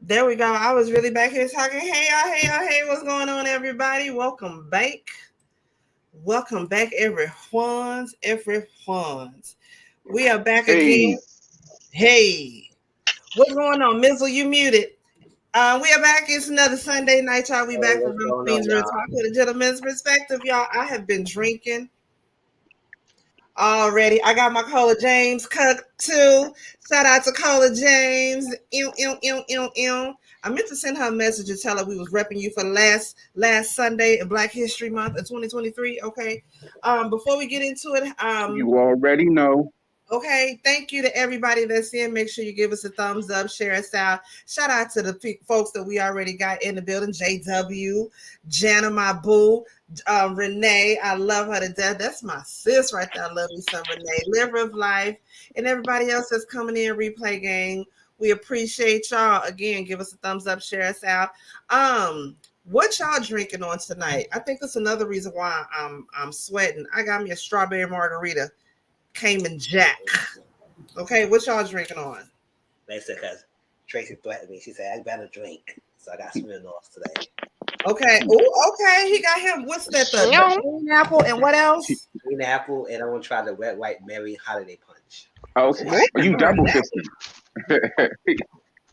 There we go. I was really back here talking. Hey, y'all. Hey, what's going on, everybody? Welcome back. Welcome back, everyone's. We are back again. Hey, What's going on, Mizzle? You muted. We are back. It's another Sunday night, y'all. We back from RealQueens RealTalk with a gentleman's perspective, y'all. I have been drinking already. I got my Cola James cooked too. Shout out to Cola James. I meant to send her a message and tell her we was repping you for last Sunday in Black History Month of 2023. Okay. Before we get into it, you already know. Okay, thank you to everybody that's in. Make sure you give us a thumbs up, share us out. Shout out to the folks that we already got in the building. JW, Jana, my boo, Renee. I love her to death. That's my sis right there. I love you some, Renee. Liver of Life, and everybody else that's coming in, replay gang. We appreciate y'all. Again, give us a thumbs up, share us out. What y'all drinking on tonight? I think that's another reason why I'm sweating. I got me a strawberry margarita. Cayman Jack. Okay, what y'all drinking on? Basically, because Tracy threatened me. She said, I better drink. So I got Seamoss today. Okay. Oh, okay. He got him. What's that? The green apple and what else? Green apple, and I'm going to try the Red White Mary Holiday Punch. Okay. You double fisting.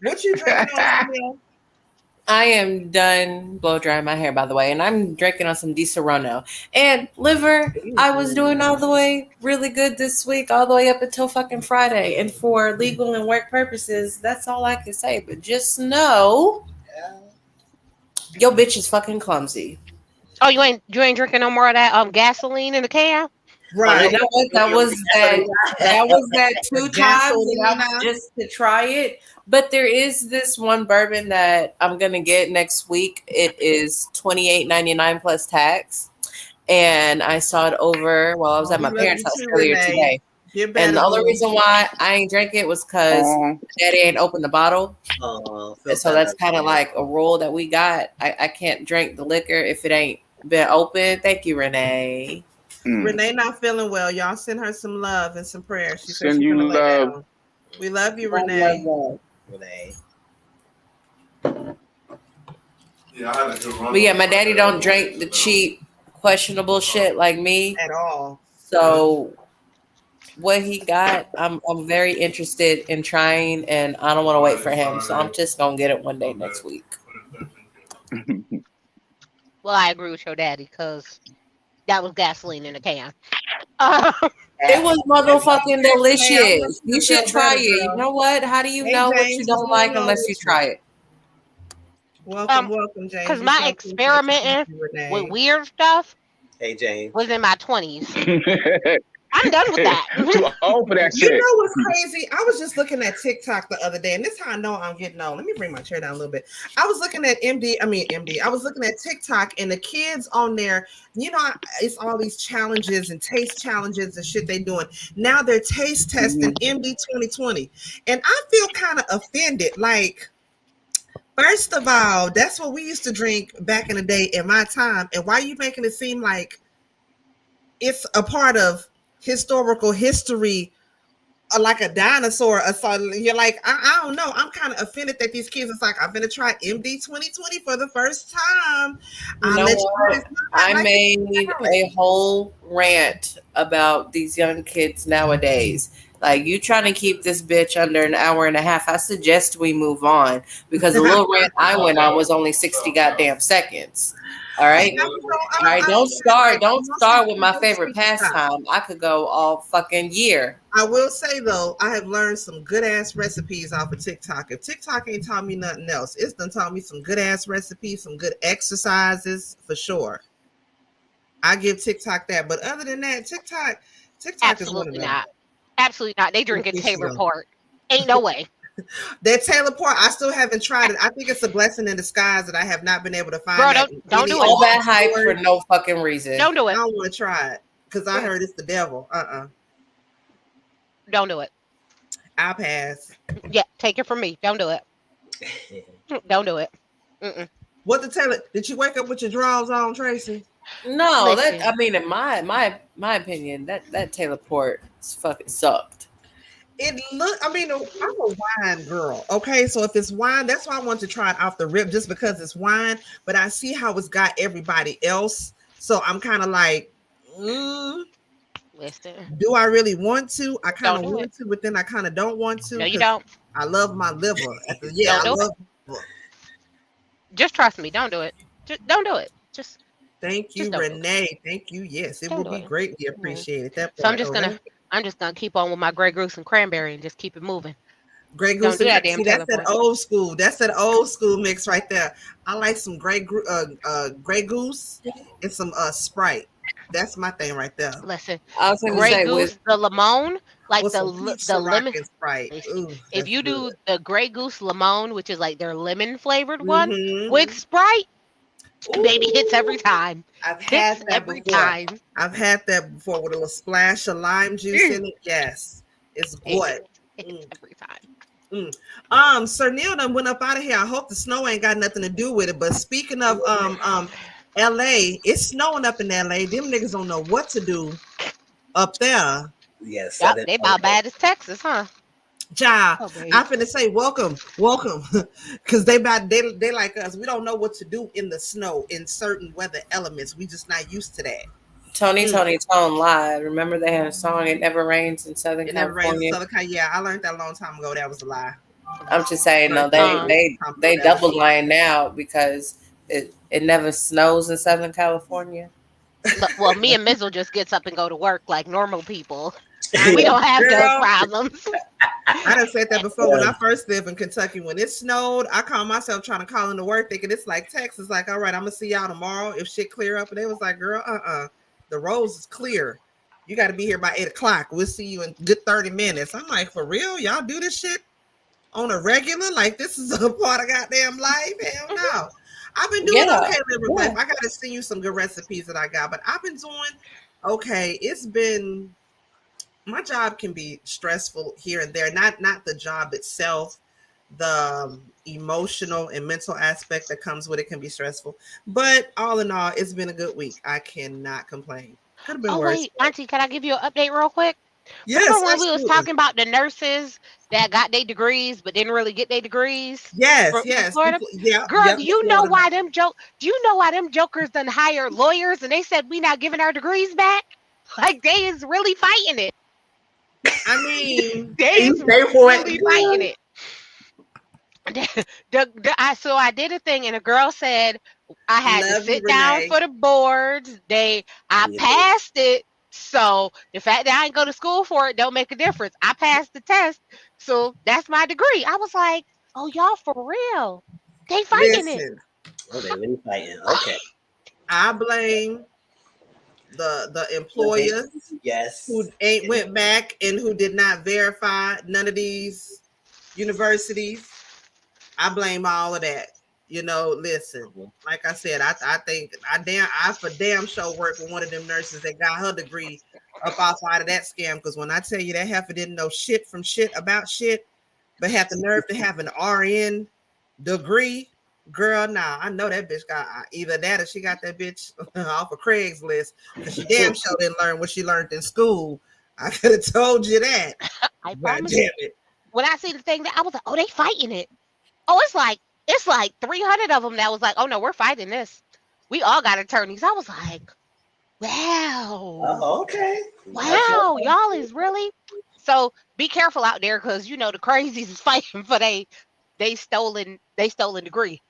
What you drinking on? I am done blow drying my hair, by the way, and I'm drinking on some Di Serono. And liver, I was doing all the way really good this week, all the way up until fucking Friday. And for legal and work purposes, that's all I can say. But just know, your bitch is fucking clumsy. Oh, you ain't drinking no more of that gasoline in the can? Right. That was that 2 times just to try it. But there is this one bourbon that I'm gonna get next week. It is $28.99 plus tax, and I saw it over while I was at my parents' house earlier today. And the only reason why I ain't drank it was because Daddy ain't opened the bottle. And so that's kind of like a rule that we got. I can't drink the liquor if it ain't been open. Thank you, Renee. Renee not feeling well. Y'all send her some love and some prayers. She said send you love. We love you, Renee. Renee. But yeah, my daddy don't drink the cheap, questionable shit like me at all. So what he got, I'm very interested in trying, and I don't want to wait for him. So I'm just gonna get it one day next week. Well, I agree with your daddy because that was gasoline in a can. It was motherfucking delicious. You should try it. You know what? How do you know what you don't like unless you try it? Welcome, James. Because my experimenting with weird stuff, hey James, was in my 20s. I'm done with that. Too old for that shit. You know what's crazy? I was just looking at TikTok the other day, and this is how I know I'm getting old. Let me bring my chair down a little bit. I was looking at I was looking at TikTok, and the kids on there, you know, it's all these challenges and taste challenges and shit they doing. Now they're taste testing MD 2020. And I feel kind of offended. Like, first of all, that's what we used to drink back in the day in my time. And why are you making it seem like it's a part of historical history, like a dinosaur or something? You're like, I don't know. I'm kind of offended that these kids is like, I'm gonna try MD 2020 for the first time. I made a whole rant about these young kids nowadays. Like, you trying to keep this bitch under an hour and a half. I suggest we move on, because the little rant I went on was only 60 goddamn seconds. All right. All right. Don't start with my favorite pastime. I could go all fucking year. I will say though, I have learned some good ass recipes off of TikTok. If TikTok ain't taught me nothing else, it's done taught me some good ass recipes, some good exercises for sure. I give TikTok that. But other than that, TikTok absolutely is not. Absolutely not. They drinking Taylor Port. Ain't no way. That Taylor Port, I still haven't tried it. I think it's a blessing in disguise that I have not been able to find. Bro, don't do it. All that hype for no fucking reason. Don't do it. I don't want to try it because I heard it's the devil. Don't do it. I'll pass. Yeah, take it from me. Don't do it. Don't do it. What the Taylor? Did you wake up with your drawers on, Tracy? No, I mean, in my opinion, that Taylor Port fucking sucked. I'm a wine girl. Okay, so if it's wine, that's why I want to try it off the rip, just because it's wine. But I see how it's got everybody else, so I'm kind of like, listen. Do I really want to? I kind of want to, but then I kind of don't want to. No, you don't. I love my liver. Yeah, Don't I do it. love liver. Just trust me. Don't do it. Just don't do it. Thank you, Just don't do it. Renee. Thank you. Yes, it Don't will do be it. greatly Mm. appreciated. That So part. Oh, I'm just gonna keep on with my Grey Goose and cranberry and just keep it moving. Grey Don't Goose do and that damn see, that's Taylor that Port. old school. That's that old school mix right there. I like some Grey Goose and some Sprite. That's my thing right there. Listen, I was going to Grey say with Goose, the lemon, like With some peach the Ciroc lemon. and Sprite. Ooh, If that's you good. do the Grey Goose lemon, which is like their lemon flavored one Mm-hmm. with Sprite, baby, hits every Ooh, time. I've Hits had that every before. time. I've had that before with a little splash of lime juice Mm, in it. Yes, it's it good. hits. It hits every time. Sir Neil done went up out of here. I hope the snow ain't got nothing to do with it. But speaking of LA, it's snowing up in LA. Them niggas don't know what to do up there. Yes, Yep, Southern. they about bad as Texas, huh? Ja, Oh, babe. I'm finna say welcome, because they like us. We don't know what to do in the snow in certain weather elements. We just not used to that. Tony Tone lied. Remember they had a song, It Never Rains in Southern It never rains in California? Southern California. Yeah, I learned that a long time ago. That was a lie. I'm just saying, no, they That was double a lie. lying now because it never snows in Southern California. Well, me and Mizzle just gets up and go to work like normal people. I We know, don't have those girl. problems. I done said that before when I first lived in Kentucky. When it snowed, I called myself trying to call into work thinking it's like Texas. Like, all right, I'm gonna see y'all tomorrow if shit clear up. And they was like, girl, the roads is clear. You got to be here by 8:00. We'll see you in good 30 minutes. I'm like, for real? Y'all do this shit on a regular? Like, this is a part of goddamn life? Hell no. I've been doing okay living life. I gotta send you some good recipes that I got, but I've been doing okay. It's been, my job can be stressful here and there. Not the job itself, the emotional and mental aspect that comes with it can be stressful. But all in all, it's been a good week. I cannot complain. Could have been Oh worse. wait, Auntie, can I give you an update real quick? Yes, Remember when we was absolutely. talking about the nurses that got their degrees but didn't really get their degrees? Yes, From yes. Florida? Yeah, Girl, yep. do you know why them jokers done hired lawyers and they said we not giving our degrees back? Like they is really fighting it. I mean, They is really fighting it. So I did a thing and a girl said I had to love you, sit down Renee. for the boards. I passed it. So the fact that I didn't go to school for it don't make a difference. I passed the test. So that's my degree. I was like, oh, y'all for real. They fighting it. Listen, Oh, they really fighting. Okay. I blame the employers Yes. who ain't went back and who did not verify none of these universities. I blame all of that. You know, listen, like I said, I think I for damn sure work with one of them nurses that got her degree up off out of that scam. Because when I tell you that heifer didn't know shit from shit about shit, but had the nerve to have an RN degree, girl, nah, I know that bitch got either that or she got that bitch off of Craigslist because she damn sure didn't learn what she learned in school. I could have told you that. I God promise damn you. it. When I see the thing that I was like, oh, they fighting it. Oh, it's like 300 of them that was like, oh no, we're fighting this. We all got attorneys. I was like, wow. Oh, okay. Wow, y'all is really. So be careful out there because you know the crazies is fighting for they stolen degree.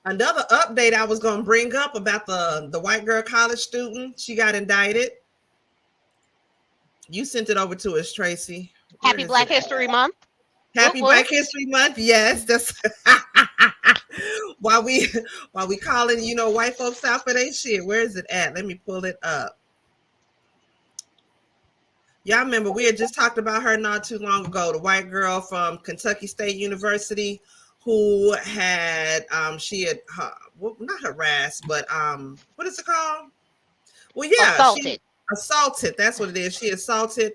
Another update I was going to bring up about the white girl college student. She got indicted. You sent it over to us, Tracy. Happy Black History Month. Happy Black History Month. Yes, that's while we calling, you know, white folks out for their shit. Where is it at? Let me pull it up. Y'all remember we had just talked about her not too long ago, the white girl from Kentucky State University who had she had not harassed, but what is it called? Well, yeah, assaulted. She assaulted. That's what it is. She assaulted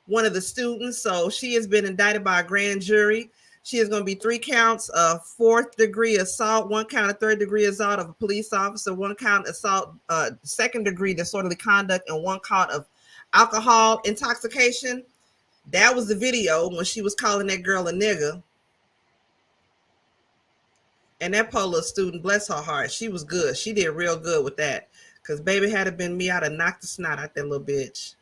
one of the students. So she has been indicted by a grand jury. She is going to be 3 counts of 4th degree assault, 1 count of 3rd degree assault of a police officer, 1 count assault, 2nd degree disorderly conduct, and 1 count of alcohol intoxication. That was the video when she was calling that girl a nigga. And that poor little student, bless her heart, she was good. She did real good with that. Because baby, had it been me, I'd have knocked the snot out that little bitch.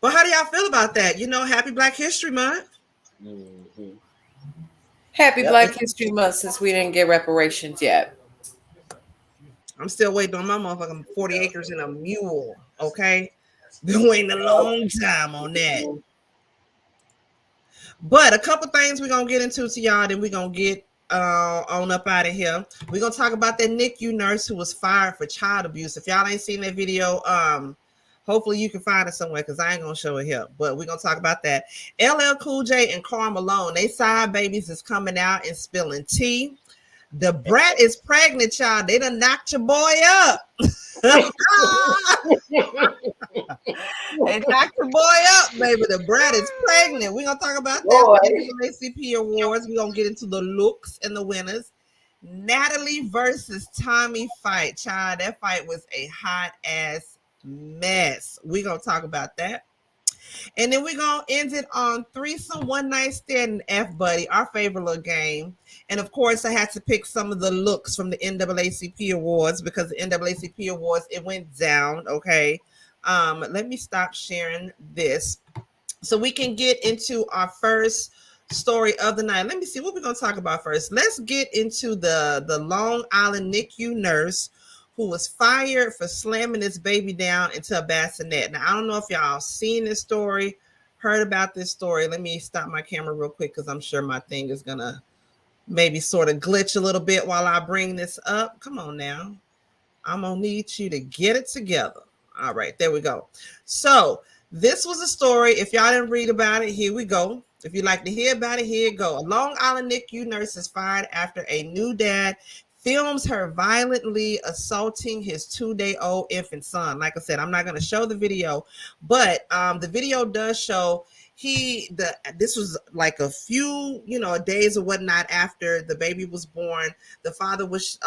But how do y'all feel about that? You know, happy Black History Month. Mm-hmm. Happy Black History Month since we didn't get reparations yet. I'm still waiting on my motherfucking 40 acres and a mule. Okay. Been waiting a long time on that. But a couple things we're gonna get into to y'all, then we're gonna get on up out of here. We're gonna talk about that NICU nurse who was fired for child abuse. If y'all ain't seen that video, hopefully you can find it somewhere because I ain't gonna show it here. But we're gonna talk about that. LLCoolJ and Karl Malone, they side babies is coming out and spilling tea. The Brat is pregnant, child. They done knocked your boy up. They knocked your boy up, baby. The Brat is pregnant. We're going to talk about that. The ACP Awards. We're going to get into the looks and the winners. Natalie versus Tommie fight, child. That fight was a hot-ass mess. We're going to talk about that. And then we're going to end it on threesome one night stand and F Buddy, our favorite little game. And of course, I had to pick some of the looks from the NAACP Awards because the NAACP Awards, it went down. Okay. Let me stop sharing this so we can get into our first story of the night. Let me see what we're going to talk about first. Let's get into the Long Island NICU nurse who was fired for slamming his baby down into a bassinet. Now, I don't know if y'all seen this story, heard about this story. Let me stop my camera real quick because I'm sure my thing is going to maybe sort of glitch a little bit while I bring this up. Come on now. I'm going to need you to get it together. All right, there we go. So this was a story. If y'all didn't read about it, here we go. If you'd like to hear about it, here you go. A Long Island NICU nurse is fired after a new dad films her violently assaulting his 2-day-old infant son. Like I said, I'm not going to show the video, but the video does show this was like a few, days or whatnot after the baby was born. The father was,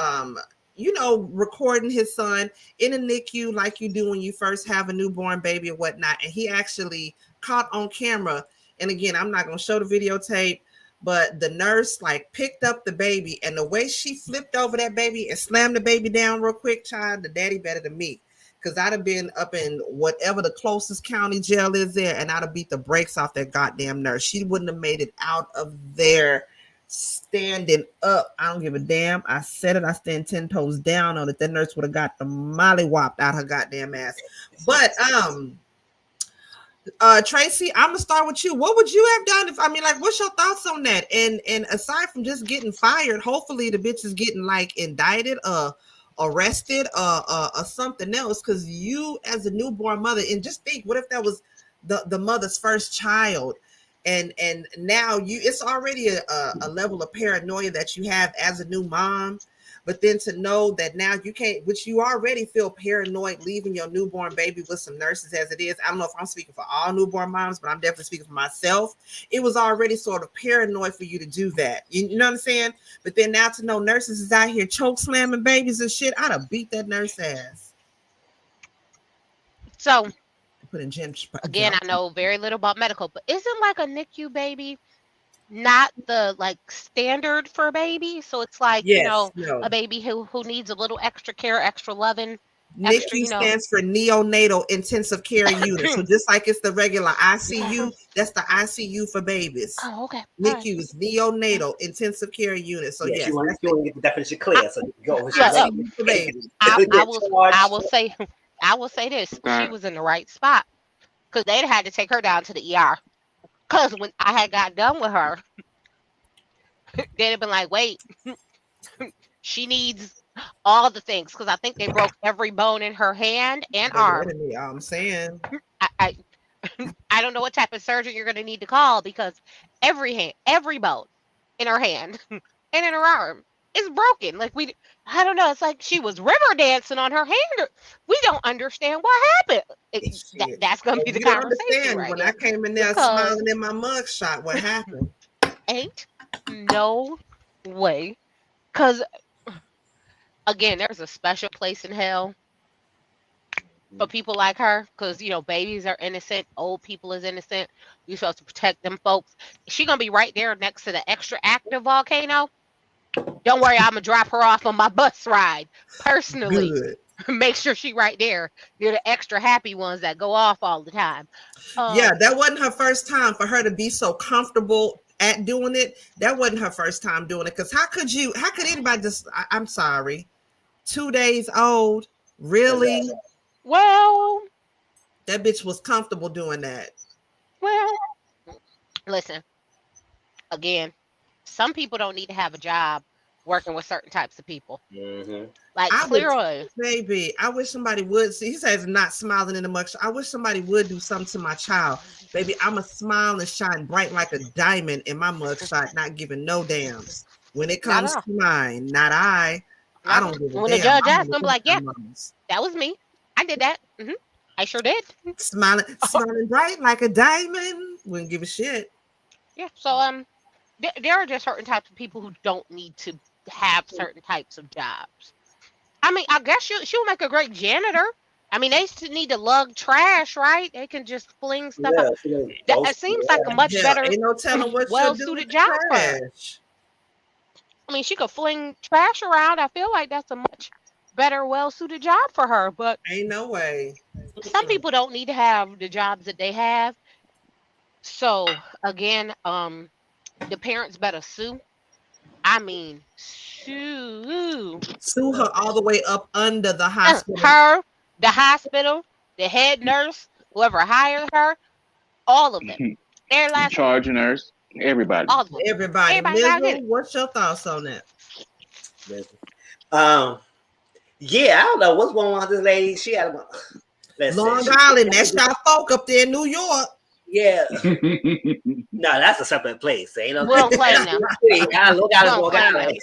recording his son in a NICU like you do when you first have a newborn baby or whatnot. And he actually caught on camera. And again, I'm not going to show the videotape, but the nurse picked up the baby, and the way she flipped over that baby and slammed the baby down real quick, child, the daddy better than me. Because I'd have been up in whatever the closest county jail is there, and I'd have beat the brakes off that goddamn nurse. She wouldn't have made it out of there standing up. I don't give a damn. I said it. I stand 10 toes down on it. That nurse would have got the molly-whopped out her goddamn ass. But Tracy, I'm gonna start with you. What would you have done what's your thoughts on that? And aside from just getting fired, hopefully the bitch is getting indicted, arrested, or something else. Because you, as a newborn mother, and just think, what if that was the mother's first child, and now it's already a level of paranoia that you have as a new mom. But then to know that now you can't, which you already feel paranoid leaving your newborn baby with some nurses as it is. I don't know if I'm speaking for all newborn moms, but I'm definitely speaking for myself. It was already sort of paranoid for you to do that. You know what I'm saying? But then now to know nurses is out here choke slamming babies and shit, I'd have beat that nurse ass. So, put in gym. Again, I know very little about medical, but isn't a NICU baby not the standard for a baby? So it's no. a baby who needs a little extra care, extra loving. NICU stands for neonatal intensive care unit. So just like it's the regular ICU, that's the ICU for babies. Oh, okay. NICU is neonatal intensive care unit. So yes, you want to get the definition clear. So go over for babies. I will say this: she was in the right spot because they'd had to take her down to the ER. Because when I had got done with her, they'd have been like, wait, she needs all the things. Because I think they broke every bone in her hand and arm. I'm saying. I don't know what type of surgeon you're going to need to call because every bone in her hand and in her arm is broken. I don't know. It's like she was river dancing on her hand. We don't understand what happened. That's going to be the conversation. Right when I came in there smiling in my mugshot, what happened? Ain't no way. Because, again, there's a special place in hell for people like her. Because, babies are innocent. Old people is innocent. You're supposed to protect them folks. She going to be right there next to the extra active volcano. Don't worry, I'm gonna drop her off on my bus ride personally. Good. Make sure she right there. They're the extra happy ones that go off all the time. Yeah, that wasn't her first time for her to be so comfortable at doing it. That wasn't her first time doing it. Because how could anybody just, I'm sorry, 2 days old? Really? Well, that bitch was comfortable doing that. Well, listen, again, some people don't need to have a job working with certain types of people. Mm-hmm. Like, clearly. Baby, I wish somebody would. See, he says not smiling in the mugshot. I wish somebody would do something to my child. Baby, I'm a smile and shine bright like a diamond in my mugshot, not giving no dams. When it comes to mine, not I. I don't give a damn. When the judge asked, I'm like, yeah, that was me. I did that. Mm-hmm. I sure did. Smiling bright like a diamond. Wouldn't give a shit. Yeah. So there are just certain types of people who don't need to have certain types of jobs. I mean, I guess she'll make a great janitor. I mean, they need to lug trash, right? They can just fling stuff up. That seems like a much better, well-suited job for her. I mean, she could fling trash around. I feel like that's a much better, well-suited job for her. But ain't no way. Some people don't need to have the jobs that they have. So again, the parents better sue. I mean, sue her all the way up under the hospital. Her, the hospital, the head nurse, whoever hired her, all of them. Their last charge nurse, everybody. All of them. Everybody. Mizzle, what's your thoughts on that? Yeah, I don't know what's going on with this lady. She had Long Island. That's y'all folk up there in New York. Yeah. No, that's a separate place. Ain't no. We don't claim them. Long Island.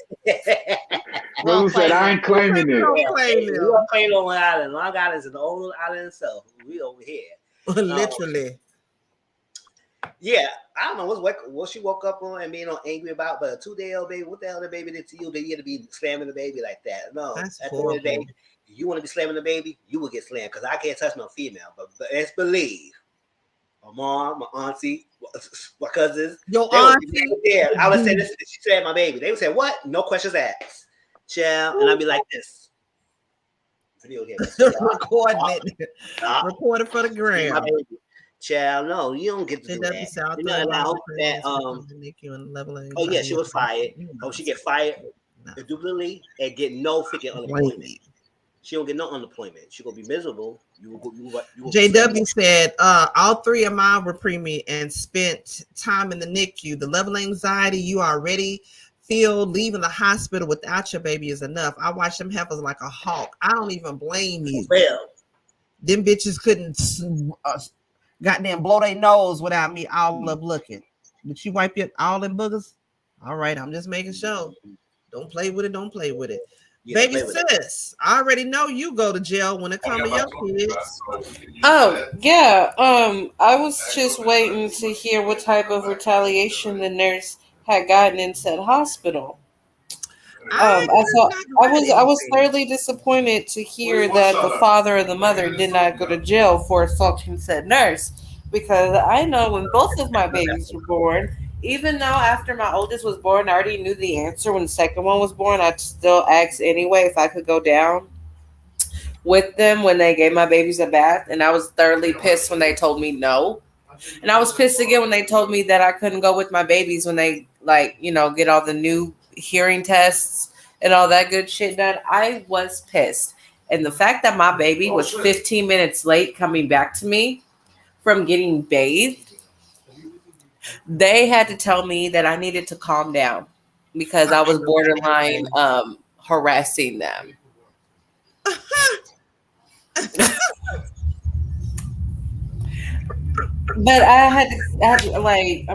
Who said I ain't claiming it? We don't claim Long Island. Long Island is an old island itself. We over here. Literally. Yeah, I don't know what she woke up on and being angry about, but a 2-day-old baby, what the hell the baby did to you that you had to be slamming the baby like that? No, that's at the end of the day, if you want to be slamming the baby, you will get slammed because I can't touch no female. But let's believe my mom, my auntie, my cousins, your auntie. Yeah, I would say this. She slammed my baby. They would say, "What? No questions asked." Child, and I'd be like this. Video game. Recording it for the gram. Child, no, you don't get to do that. You know, I hope that oh yeah, she was fired. Oh, she get fired indubitably and get no freaking unemployment. She don't get no unemployment. She gonna be miserable. You will JW said, all three of mine were preemie and spent time in the NICU. The level of anxiety you already feel leaving the hospital without your baby is enough. I watched them heifers like a hawk. I don't even blame you. Well, them bitches couldn't goddamn blow their nose without me all up looking. Did you wipe your all them boogers? All right, I'm just making sure. Don't play with it. Don't play with it. Yeah, baby sis, I already know you go to jail when it comes to your kids. Oh, yeah. I was just waiting to hear what type of retaliation the nurse had gotten in said hospital. I was thoroughly disappointed to hear that the father and the mother did not go to jail for assaulting said nurse, because I know when both of my babies were born, even though after my oldest was born, I already knew the answer. When the second one was born, I still asked anyway if I could go down with them when they gave my babies a bath, and I was thoroughly pissed when they told me no. And I was pissed again when they told me that I couldn't go with my babies when they get all the new hearing tests and all that good shit done. I was pissed. And the fact that my baby was 15 minutes late coming back to me from getting bathed, they had to tell me that I needed to calm down because I was borderline harassing them. But I had to they told me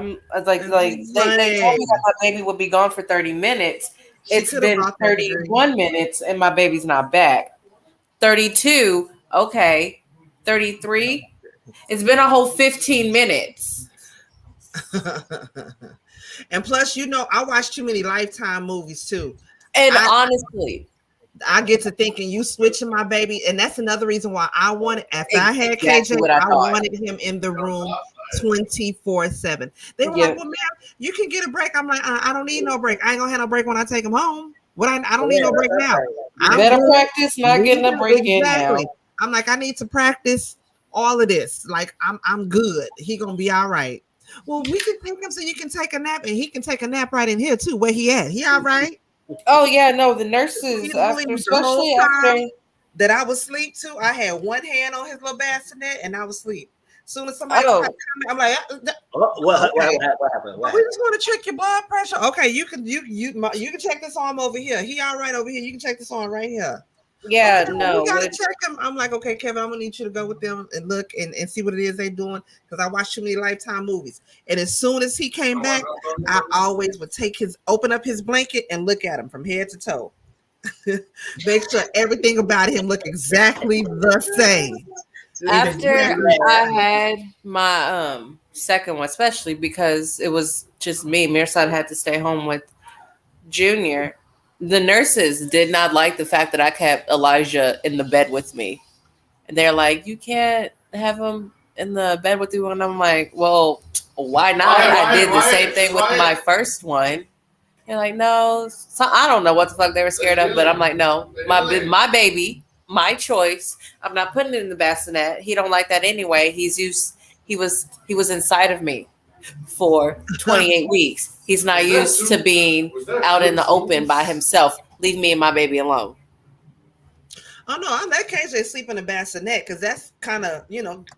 that my baby would be gone for 30 minutes. It's been 31 minutes and my baby's not back. 32, okay. 33, it's been a whole 15 minutes. And plus, I watch too many Lifetime movies too. And honestly, I get to thinking you switching my baby, and that's another reason why I wanted, after I had KJ, I wanted him in the room 24/7. They were like, well, ma'am, you can get a break. I'm like, I don't need no break. I ain't gonna have no break when I take him home. I don't need no break now. You better practice not getting a break in now. I'm like, I need to practice all of this. Like, I'm good. He gonna be all right. Well, we can take him so you can take a nap, and he can take a nap right in here too. Where he at? He all right? Oh yeah, no, the nurses especially after that I was asleep too. I had one hand on his little bassinet and I was asleep. Soon as somebody come, I'm like, what happened? We just want to check your blood pressure. Okay, you can check this arm over here. He all right over here. You can check this arm right here. Yeah, okay, no, we gotta check him. I'm like, okay, Kevin, I'm gonna need you to go with them and look and see what it is they're doing because I watch too many Lifetime movies. And as soon as he came back, I always would open up his blanket and look at him from head to toe. Make sure everything about him look exactly the same. After I had my second one, especially because it was just me, Mirsad had to stay home with Junior. The nurses did not like the fact that I kept Elijah in the bed with me. And they're like, you can't have him in the bed with you. And I'm like, well, why not? I did the same thing with my first one. They're like, no. So I don't know what the fuck they were scared of, but I'm like, no, my baby, my choice. I'm not putting it in the bassinet. He don't like that anyway. He was inside of me for 28 weeks. He's not used to being out in the open by himself. Leave me and my baby alone. Oh no, in that case, they sleep in a bassinet because that's kind of,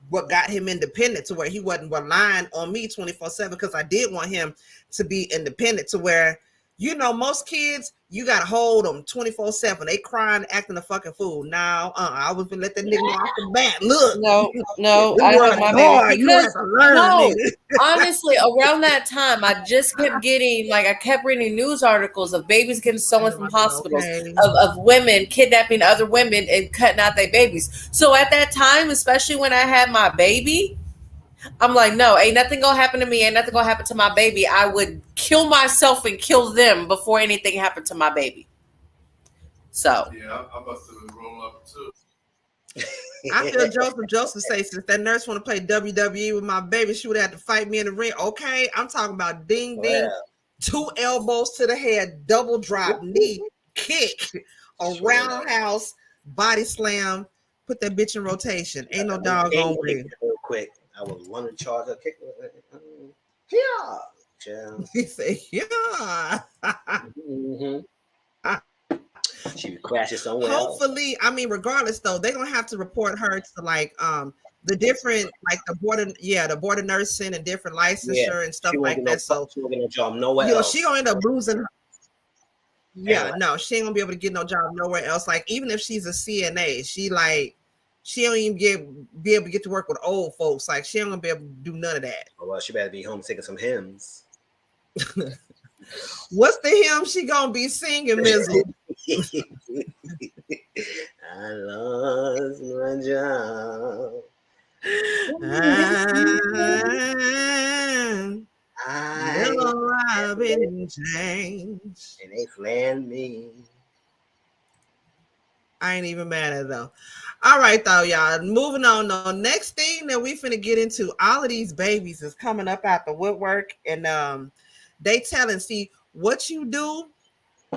what got him independent to where he wasn't relying on me 24/7 because I did want him to be independent to where, most kids, you got to hold them 24/7. They crying, acting a fucking fool. Now, I was going to let that nigga off the bat. Look. No, I held my baby. Because, honestly, around that time, I just kept getting, I kept reading news articles of babies getting stolen from hospitals, of women kidnapping other women and cutting out their babies. So at that time, especially when I had my baby, I'm like, no, ain't nothing gonna happen to me. Ain't nothing gonna happen to my baby. I would kill myself and kill them before anything happened to my baby. So yeah, I must have been rolling up too. I feel Joseph say since that nurse want to play WWE with my baby, she would have to fight me in the ring. Okay, I'm talking about ding ding, 2 elbows to the head, double drop, knee kick, a roundhouse, body slam, put that bitch in rotation. Ain't no doggone way. Real quick. I was one in charge of kick. Yeah. He said, yeah. She would crash it somewhere. Hopefully, else. Regardless though, they're gonna have to report her to the different the border nursing and different licensure and stuff like that. So she won't get no job nowhere else. She gonna end up losing her. Yeah, no, she ain't gonna be able to get no job nowhere else. Like even if she's a CNA, she don't even be able to get to work with old folks. Like she ain't gonna be able to do none of that. Oh, well, she better be home singing some hymns. What's the hymn she gonna be singing, Mizzle? I lost my job. I know I've been changed. And they flaying me. I ain't even mad at it though. All right, though, y'all. Moving on. The next thing that we finna get into, all of these babies is coming up out the woodwork, and they telling, see, what you do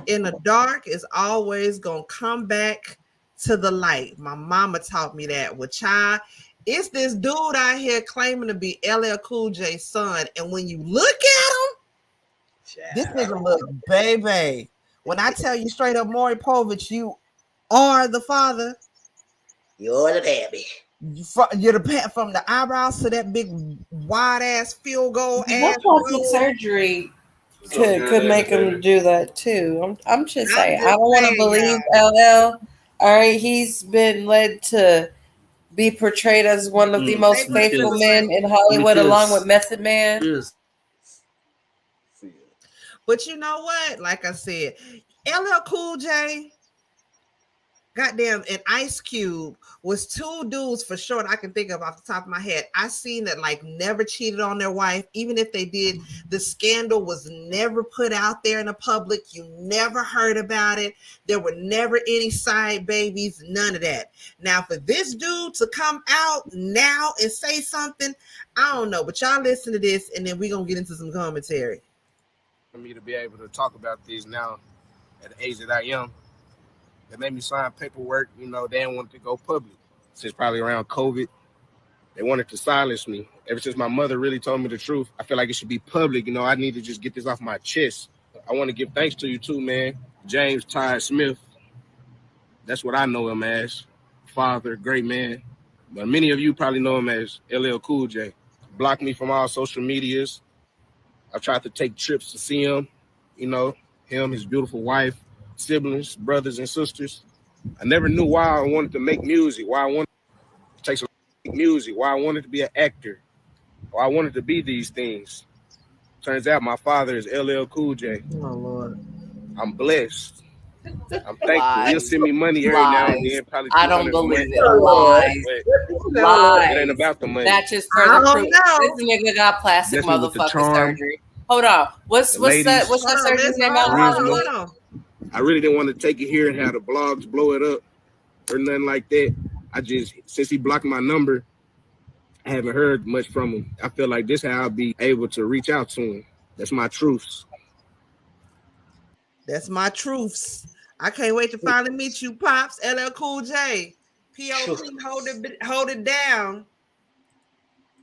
in the dark is always gonna come back to the light. My mama taught me that. With child, it's this dude out here claiming to be LLCoolJ's son, and when you look at him, this nigga look baby. When I tell you straight up, Maury Povich, you are the father. You're the baby. You're the from the eyebrows to that big wide ass field goal ass. What plastic surgery could make him do that too? I'm just saying. I don't want to believe LL. All right, he's been led to be portrayed as one of the most faithful men in Hollywood, along with Method Man. But you know what? Like I said, LLCoolJ goddamn, and Ice Cube was two dudes for sure I can think of off the top of my head. I seen that like never cheated on their wife. Even if they did, the scandal was never put out there in the public. You never heard about it. There were never any side babies, none of that. Now for this dude to come out now and say something, I don't know, but y'all listen to this and then we're gonna get into some commentary. For me to be able to talk about this now at the age that I am, they made me sign paperwork. You know, they didn't want to go public. Since probably around COVID, they wanted to silence me. Ever since my mother really told me the truth, I feel like it should be public. You know, I need to just get this off my chest. I want to give thanks to you too, man. James Ty Smith. That's what I know him as. Father, great man. But many of you probably know him as LLCoolJ. Blocked me from all social medias. I've tried to take trips to see him. You know, him, his beautiful wife, siblings, brothers and sisters. I never knew why I wanted to make music, why I wanted to take some music, why I wanted to be an actor, why I wanted to be these things. Turns out my father is LLCoolJ. Oh, Lord. I'm blessed. I'm thankful. He'll send me money every now and then. Probably I don't believe it. Lies. Lies. It ain't about the money. That's just further proof. This nigga got plastic motherfucking surgery. Hold on. What's that surgeon's name? Hold on. I really didn't want to take it here and have the blogs blow it up or nothing like that. Since he blocked my number, I haven't heard much from him. I feel like this is how I'll be able to reach out to him. That's my truths. That's my truths. I can't wait to finally meet you, Pops. LLCoolJ. POP, hold it down.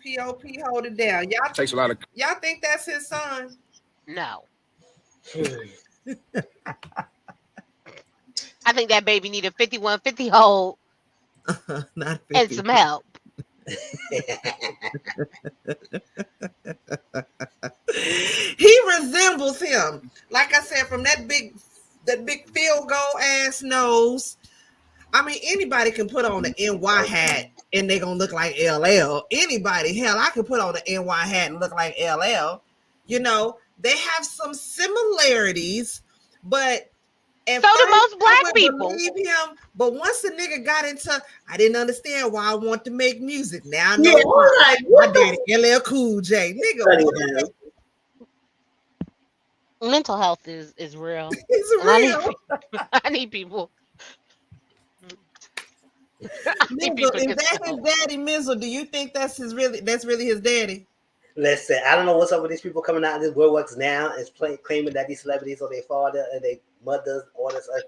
POP, hold it down. Y'all think that's his son? No. I think that baby need a 5150 hold Not 50. and some help. He resembles him. Like I said, from that big field goal ass nose. I mean, anybody can put on the NY hat and they're gonna look like LL. Anybody, hell, I could put on the NY hat and look like LL. You know, they have some similarities, but so do most black people. Him, but once the nigga got into, I didn't understand why I want to make music. Now I know why. My daddy LLCoolJ, nigga. Mental health is real. It's real. I need people. Mizzle, is that his daddy, Mizzle? Do you think that's really his daddy? Listen, I don't know what's up with these people coming out in this world now and claiming that these celebrities are their father and their mothers, all this other.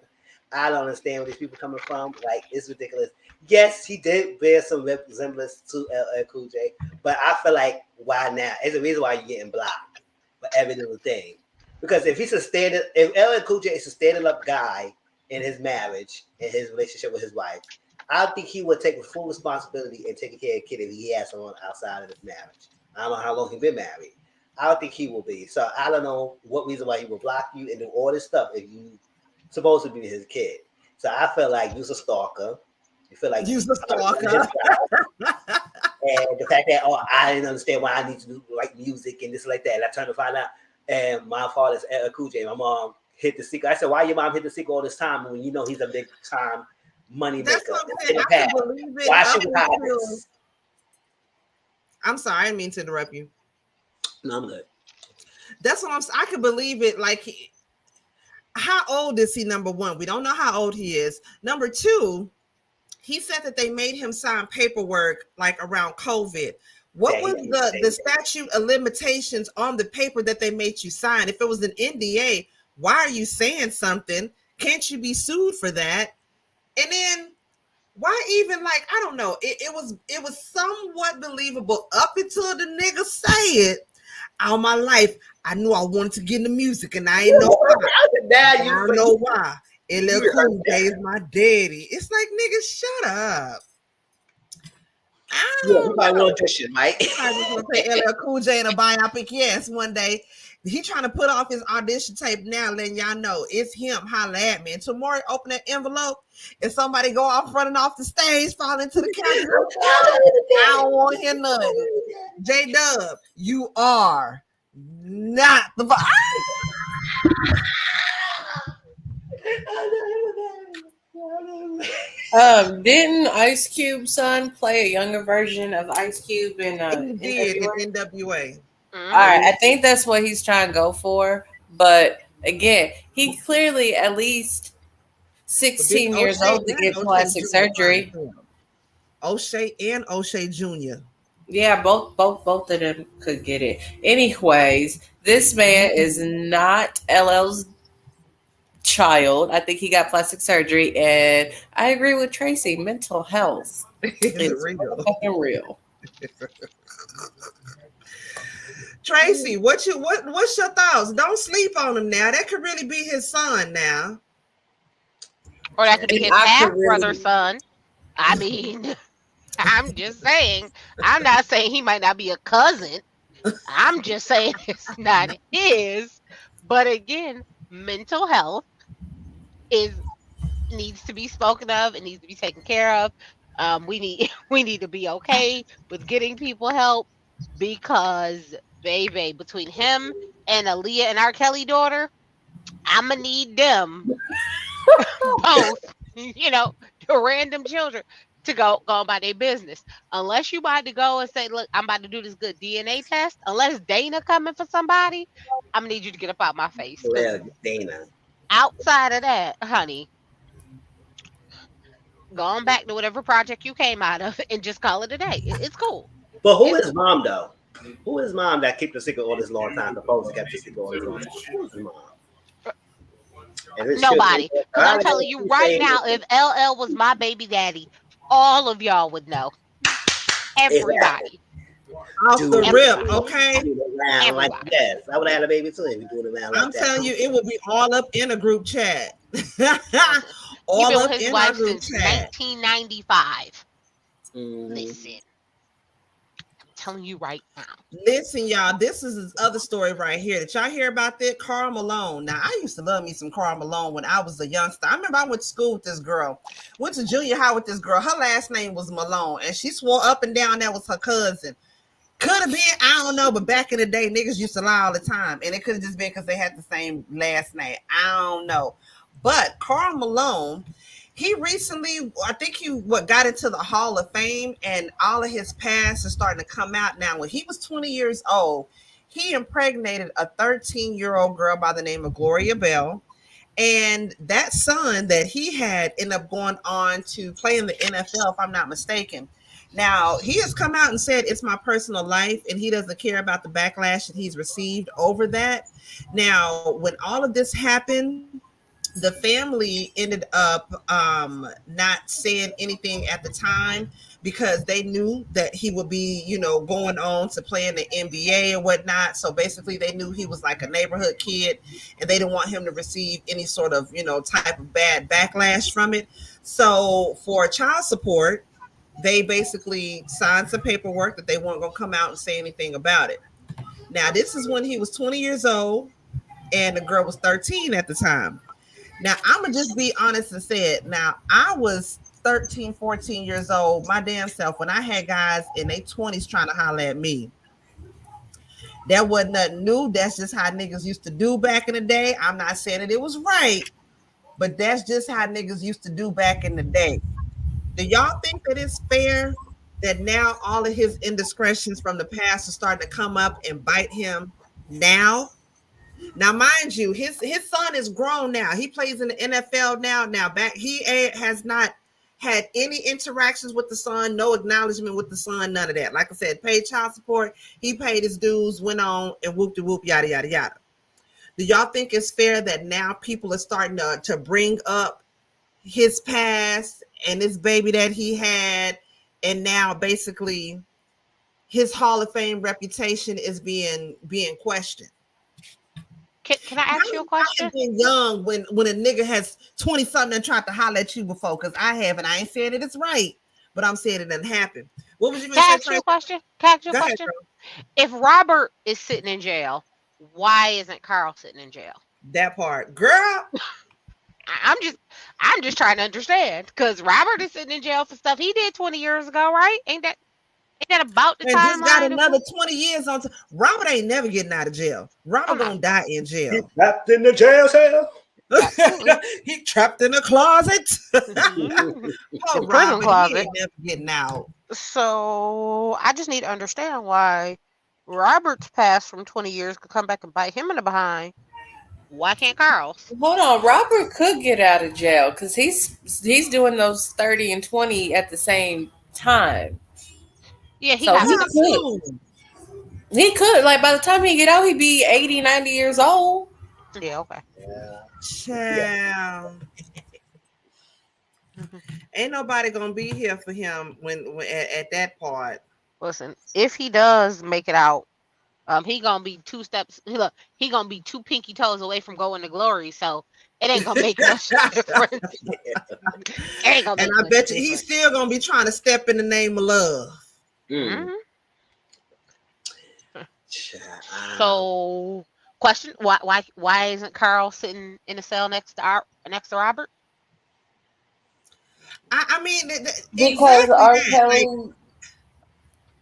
I don't understand where these people coming from. Like, it's ridiculous. Yes, he did bear some resemblance to LLCoolJ, but I feel like why now? It's the reason why you're getting blocked for every little thing. Because if LLCoolJ is a standing up guy in his marriage and his relationship with his wife, I think he would take full responsibility and take care of the kid if he has someone outside of his marriage. I don't know how long he's been married. I don't think he will be. So I don't know what reason why he will block you and do all this stuff if you supposed to be his kid. So I feel like you're a stalker. You feel like you're a stalker. And the fact that I didn't understand why I need to do like music and this like that. And I turned to find out, and my father's LLCoolJ. My mom hit the secret. I said, why your mom hit the secret all this time when you know he's a big time money maker? That's what I'm saying. I can believe it. Why should we hide this? I'm sorry, I didn't mean to interrupt you. No, I'm good. That's what I'm saying. I can believe it. Like, how old is he? Number one, we don't know how old he is. Number two, he said that they made him sign paperwork like around COVID. What was the statute of limitations on the paper that they made you sign? If it was an NDA, why are you saying something? Can't you be sued for that? And then why even, like, I don't know. It was somewhat believable up until the nigga say it. All my life, I knew I wanted to get into music, and I ain't know why. I don't know why. LLCoolJ is my daddy. It's like, nigga, shut up. You might want to audition, Mike. I just want to say LLCoolJ in a biopic. Yes, one day. He trying to put off his audition tape now, letting y'all know it's him. Holla at me. And tomorrow, open that envelope, and somebody go off running off the stage, fall into the couch. I don't want to hear nothing. J-Dub, you are not the Didn't Ice Cube's son play a younger version of Ice Cube in He did NWA? in NWA. All right, I think that's what he's trying to go for. But again, he clearly at least 16 years old to get plastic surgery. O'Shea and O'Shea Jr. Yeah, both of them could get it. Anyways, this man is not LL's child. I think he got plastic surgery, and I agree with Tracy. Mental health is real. Tracy, what's your thoughts? Don't sleep on him now. That could really be his son now. Or that could be his half-brother's son. I mean, I'm just saying. I'm not saying he might not be a cousin. I'm just saying it's not his. But again, mental health needs to be spoken of. It needs to be taken care of. We need to be okay with getting people help, because baby, between him and Aaliyah and R. Kelly daughter, I'ma need them both, the random children, to go about their business. Unless you about to go and say, look, I'm about to do this good DNA test. Unless Dana coming for somebody, I'm gonna need you to get up out my face. Well, Dana. Outside of that, honey, going back to whatever project you came out of and just call it a day. It's cool. But who is mom though? Who is mom that kept the secret all this long time? The folks kept the secret all this long time. Who's mom? Nobody. Because I'm telling you right now, if LL was my baby daddy, all of y'all would know. Everybody. Off the rip, okay? Like yes, I would have had a baby too. If you doing around like I'm telling you, it would be all up in a group chat. All been with his wife since 1995. Listen. Telling you right now. Listen, y'all, this is his other story right here. Did y'all hear about that? Karl Malone. Now, I used to love me some Karl Malone when I was a youngster. I remember I went to school with this girl. Went to junior high with this girl. Her last name was Malone, and she swore up and down that was her cousin. Could have been, I don't know, but back in the day, niggas used to lie all the time, and it could have just been because they had the same last name. I don't know. But Karl Malone, he recently, I think he got into the Hall of Fame, and all of his past is starting to come out now. When he was 20 years old, he impregnated a 13-year-old girl by the name of Gloria Bell. And that son that he had ended up going on to play in the NFL, if I'm not mistaken. Now, he has come out and said it's my personal life, and he doesn't care about the backlash that he's received over that. Now, when all of this happened, the family ended up not saying anything at the time because they knew that he would be, going on to play in the NBA and whatnot. So basically they knew he was like a neighborhood kid, and they didn't want him to receive any sort of, type of bad backlash from it. So for child support, they basically signed some paperwork that they weren't going to come out and say anything about it. Now, this is when he was 20 years old and the girl was 13 at the time. Now, I'm going to just be honest and say it. Now, I was 13, 14 years old, my damn self, when I had guys in their 20s trying to holler at me. That wasn't nothing new. That's just how niggas used to do back in the day. I'm not saying that it was right, but that's just how niggas used to do back in the day. Do y'all think that it's fair that now all of his indiscretions from the past are starting to come up and bite him now? Now, mind you, his son is grown now. He plays in the NFL now. Now, he has not had any interactions with the son, no acknowledgement with the son, none of that. Like I said, paid child support. He paid his dues, went on, and whoop-de-whoop, yada, yada, yada. Do y'all think it's fair that now people are starting to bring up his past and this baby that he had, and now basically his Hall of Fame reputation is being questioned? Can I ask you a question? I've been young when a nigga has 20 something and tried to holler at you before, because I have, and I ain't saying that it's right, but I'm saying it doesn't happen. What was you going to say? Can I ask you a question? Ahead, if Robert is sitting in jail, why isn't Carl sitting in jail? That part, girl. I'm just trying to understand, because Robert is sitting in jail for stuff he did 20 years ago, right? Ain't that about the time? Just got another 20 years on. Robert ain't never getting out of jail. Robert gonna die in jail. Trapped in the jail cell. He trapped in a closet. Oh, prison closet. He ain't never getting out. So I just need to understand why Robert's past from 20 years could come back and bite him in the behind. Why can't Carl's? Hold on, Robert could get out of jail because he's doing those 30 and 20 at the same time. Yeah, he so got he could. He could. Like, by the time he get out, he'd be 80, 90 years old. Yeah, okay. Child. Ain't nobody gonna be here for him when at that part. Listen, if he does make it out, he gonna be two steps. Look, he gonna be 2 pinky toes away from going to glory. So it ain't gonna make much difference. And I bet you he's still gonna be trying to step in the name of love. Mm. So, question: why isn't Carl sitting in a cell next to Robert? I mean, because R. Kelly.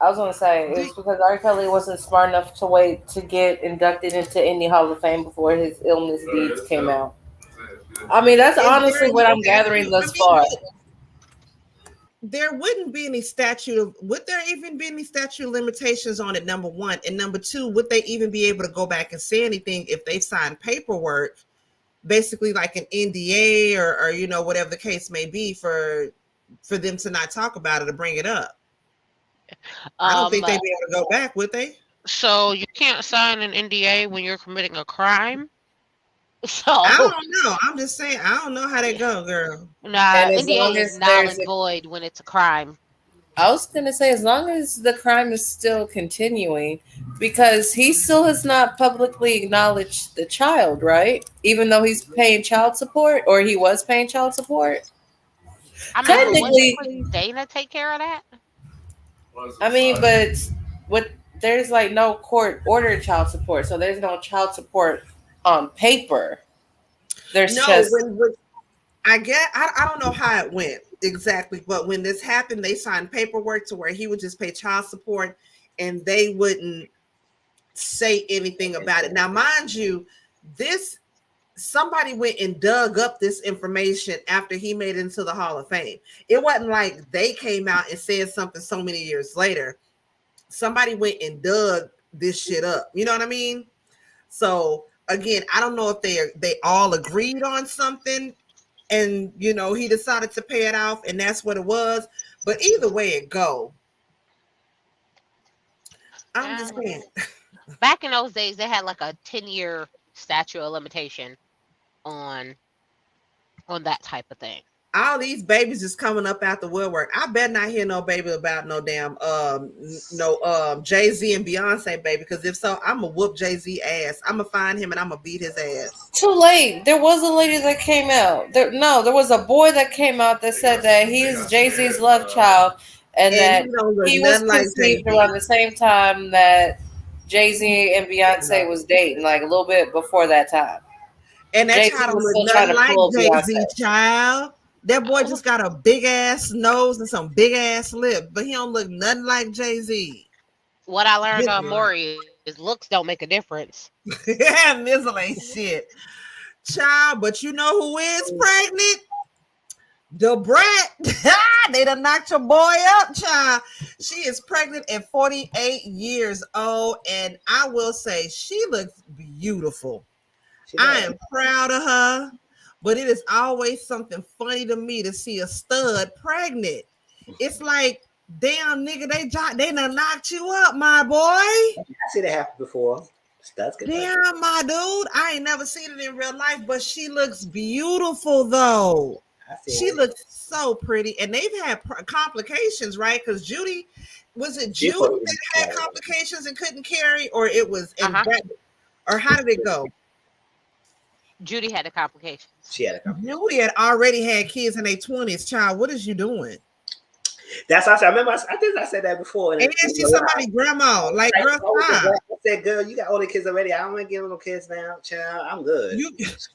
I was gonna say it's because R. Kelly wasn't smart enough to wait to get inducted into any Hall of Fame before his illness deeds came out. I mean, that's honestly what I'm gathering thus far. There wouldn't be any would there even be any statute of limitations on it, number one? And number two, would they even be able to go back and say anything if they signed paperwork, basically like an NDA or you know, whatever the case may be for them to not talk about it or bring it up? I don't think they'd be able to go back, would they? So you can't sign an NDA when you're committing a crime? So I don't know. I'm just saying, I don't know how that go, girl. Nah, NDA is null and void when it's a crime. I was gonna say, as long as the crime is still continuing, because he still has not publicly acknowledged the child, right? Even though he's paying child support, or he was paying child support. I mean, technically, wouldn't Dana take care of that? I mean, but there's like no court ordered child support, so there's no child support on paper. There's just I don't know how it went exactly, but when this happened, they signed paperwork to where he would just pay child support and they wouldn't say anything about it. Now, mind you, somebody went and dug up this information after he made it into the Hall of Fame. It wasn't like they came out and said something so many years later. Somebody went and dug this shit up. You know what I mean? So again, I don't know if they all agreed on something and, you know, he decided to pay it off and that's what it was. But either way it go, I'm just saying. Back in those days, they had like a 10-year statute of limitation on that type of thing. All these babies just coming up out the woodwork. I better not hear no baby about no damn Jay-Z and Beyonce baby, because if so, I'm gonna whoop Jay-Z ass. I'm gonna find him and I'm gonna beat his ass. Too late. There was a lady that came out. There was a boy that came out that said that he is Jay-Z's love child and that he was conceived around the same time that Jay-Z and Beyonce was dating, like a little bit before that time. And that child was nothing like Jay-Z, child. That boy just got a big ass nose and some big ass lips, but he don't look nothing like Jay-Z. What I learned on Maury is looks don't make a difference. Yeah, Mizzle ain't shit, child. But you know who is pregnant? The Brat. They done knocked your boy up, child. She is pregnant at 48 years old, and I will say she looks beautiful. I am proud of her. But it is always something funny to me to see a stud pregnant. It's like, damn, nigga, they done knocked you up, my boy. I see that happen before. Studs get damn, my dude. I ain't never seen it in real life, but she looks beautiful, though. She looks so pretty. And they've had complications, right? Because Judy, was it Judy that had complications and couldn't carry? Or it was, or how did it go? Judy had the complications. She had a complication. Judy had already had kids in their 20s. Child, what is you doing? That's what I said. I remember I think I said that before. And she's somebody's grandma. Like, girl, I said, girl, you got all the kids already. I don't want to give no kids now, child. I'm good.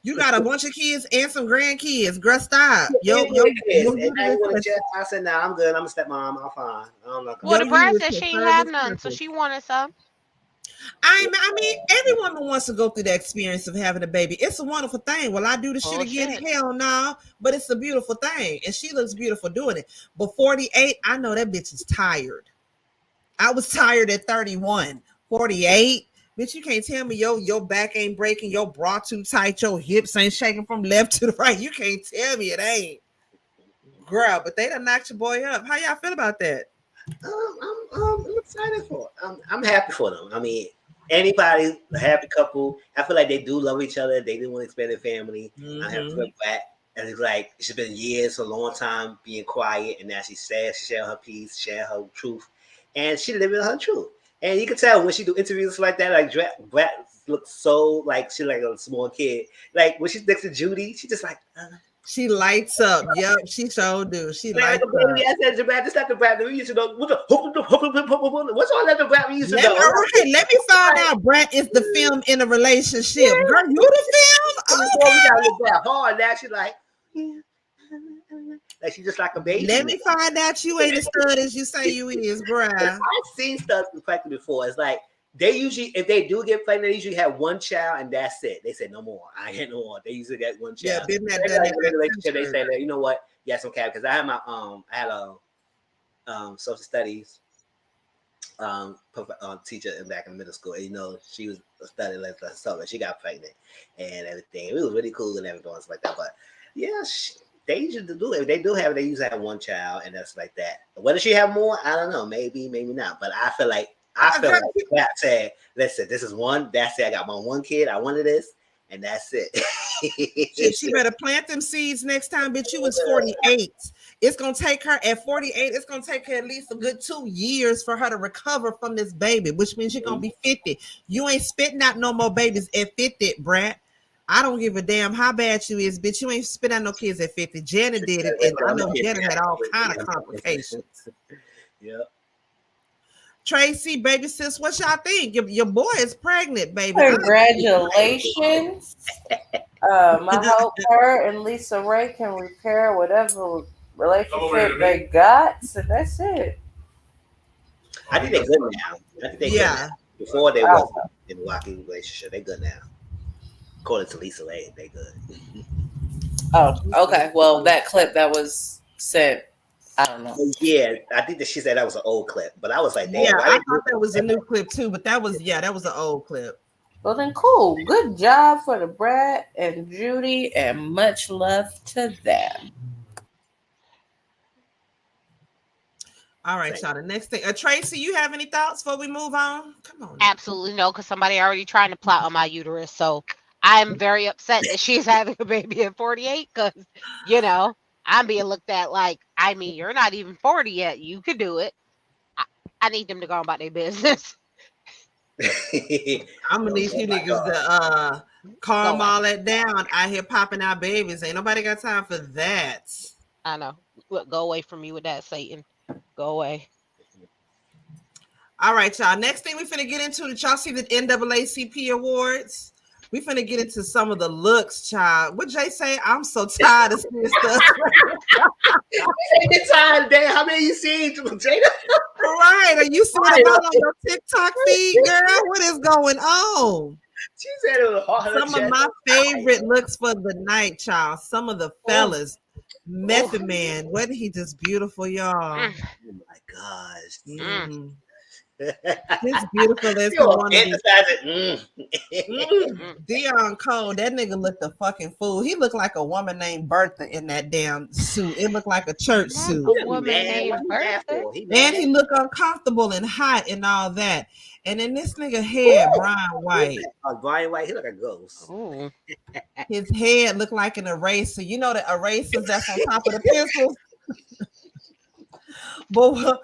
You got a bunch of kids and some grandkids. Girl, stop. I said, nah, I'm good. I'm a stepmom. I'm fine. Well, the Brat said she ain't have none, so she wanted some. I mean, every woman wants to go through the experience of having a baby. It's a wonderful thing. Will I do the shit again? Hell no. But it's a beautiful thing. And she looks beautiful doing it. But 48, I know that bitch is tired. I was tired at 31. 48. Bitch, you can't tell me your back ain't breaking, your bra too tight, your hips ain't shaking from left to the right. You can't tell me it ain't. Girl, but they done knocked your boy up. How y'all feel about that? I'm excited for it. I'm happy for them. I mean, anybody, a happy couple, I feel like they do love each other. They didn't want to expand their family. I have to back. And it's like, it's been years, a long time being quiet. And now she shared her piece, share her truth. And she living her truth. And you can tell when she do interviews like that, like Brat looks so like she's like a small kid. Like when she's next to Judy, she just like she lights up. Yep, she so do. She like lights a baby. up. I said, Brat, this not the Brat that we used to know. What's all that the Brat we used to know? Okay, let me find out. Brat is the film in a relationship. Yeah. Girl, you the film? Okay. We gotta look that hard. Now she's like she's just like a baby. Let me find out you ain't as stud as you say you is, bruh. I've seen stuff pregnant before. It's like they usually, if they do get pregnant, they usually have one child and that's it. They say no more. I ain't no more. They usually get one child. Yeah, been that relationship. They say that, you know what? Yes, okay. Because I had my I had a social studies teacher back in middle school. And, you know, she was studying like so she got pregnant and everything. It was really cool and everything else like that. But yeah. They usually do it. If they do have it, they usually have one child, and that's like that. Whether she have more, I don't know. Maybe, maybe not. But I feel like that said, listen, this is one. That's it. I got my one kid. I wanted this, and that's it. she better plant them seeds next time, bitch. You was 48. It's gonna take her at 48. It's gonna take her at least a good 2 years for her to recover from this baby, which means you're gonna be 50. You ain't spitting out no more babies at 50, Brat. I don't give a damn how bad you is, bitch. You ain't spit out no kids at 50. Janet did it, and I know Janet had all kind of complications. Yeah. Tracy, baby sis, what y'all think? Your boy is pregnant, baby. Congratulations. I hope her and Lisa Ray can repair whatever relationship they got. So that's it. I think they're good now. I think they're good now. Before they wasn't in a rocky relationship. They're good now. According to Lisa Ray, they good. Oh, okay. Well, that clip that was sent, I don't know. Yeah, I think that she said that was an old clip, but I was like, damn. Yeah, I thought that was a new clip too, but that was an old clip. Well, then cool. Good job for the Brat and Judy, and much love to them. All right, y'all. The next thing, Tracy, you have any thoughts before we move on? Come on. Absolutely no, because somebody already trying to plot on my uterus, so I'm very upset that she's having a baby at 48 because, you know, I'm being looked at like, I mean, you're not even 40 yet. You could do it. I need them to go about their business. I'm gonna need you niggas to calm all that down. Out here popping out babies. Ain't nobody got time for that. I know. Look, go away from me with that, Satan. Go away. All right, y'all. Next thing we finna get into, did y'all see the NAACP awards? We finna get into some of the looks, child. What Jay say? I'm so tired of seeing stuff. It's time, damn. How many you seen, Jada? Right. Are you seeing about on your TikTok feed, girl? What is going on? She said it was hard. Some of my favorite looks for the night, child. Some of the fellas. Method Man, wasn't he just beautiful, y'all? Oh my gosh. Mm-hmm. He's beautiful as one Dion Cole, that nigga looked a fucking fool. He looked like a woman named Bertha in that damn suit. It looked like a church suit. A woman named Bertha. And he looked uncomfortable and hot and all that. And then this nigga head, Brian White. Brian White, he look like a ghost. His head looked like an eraser. You know the erasers that's on top of the pencils? But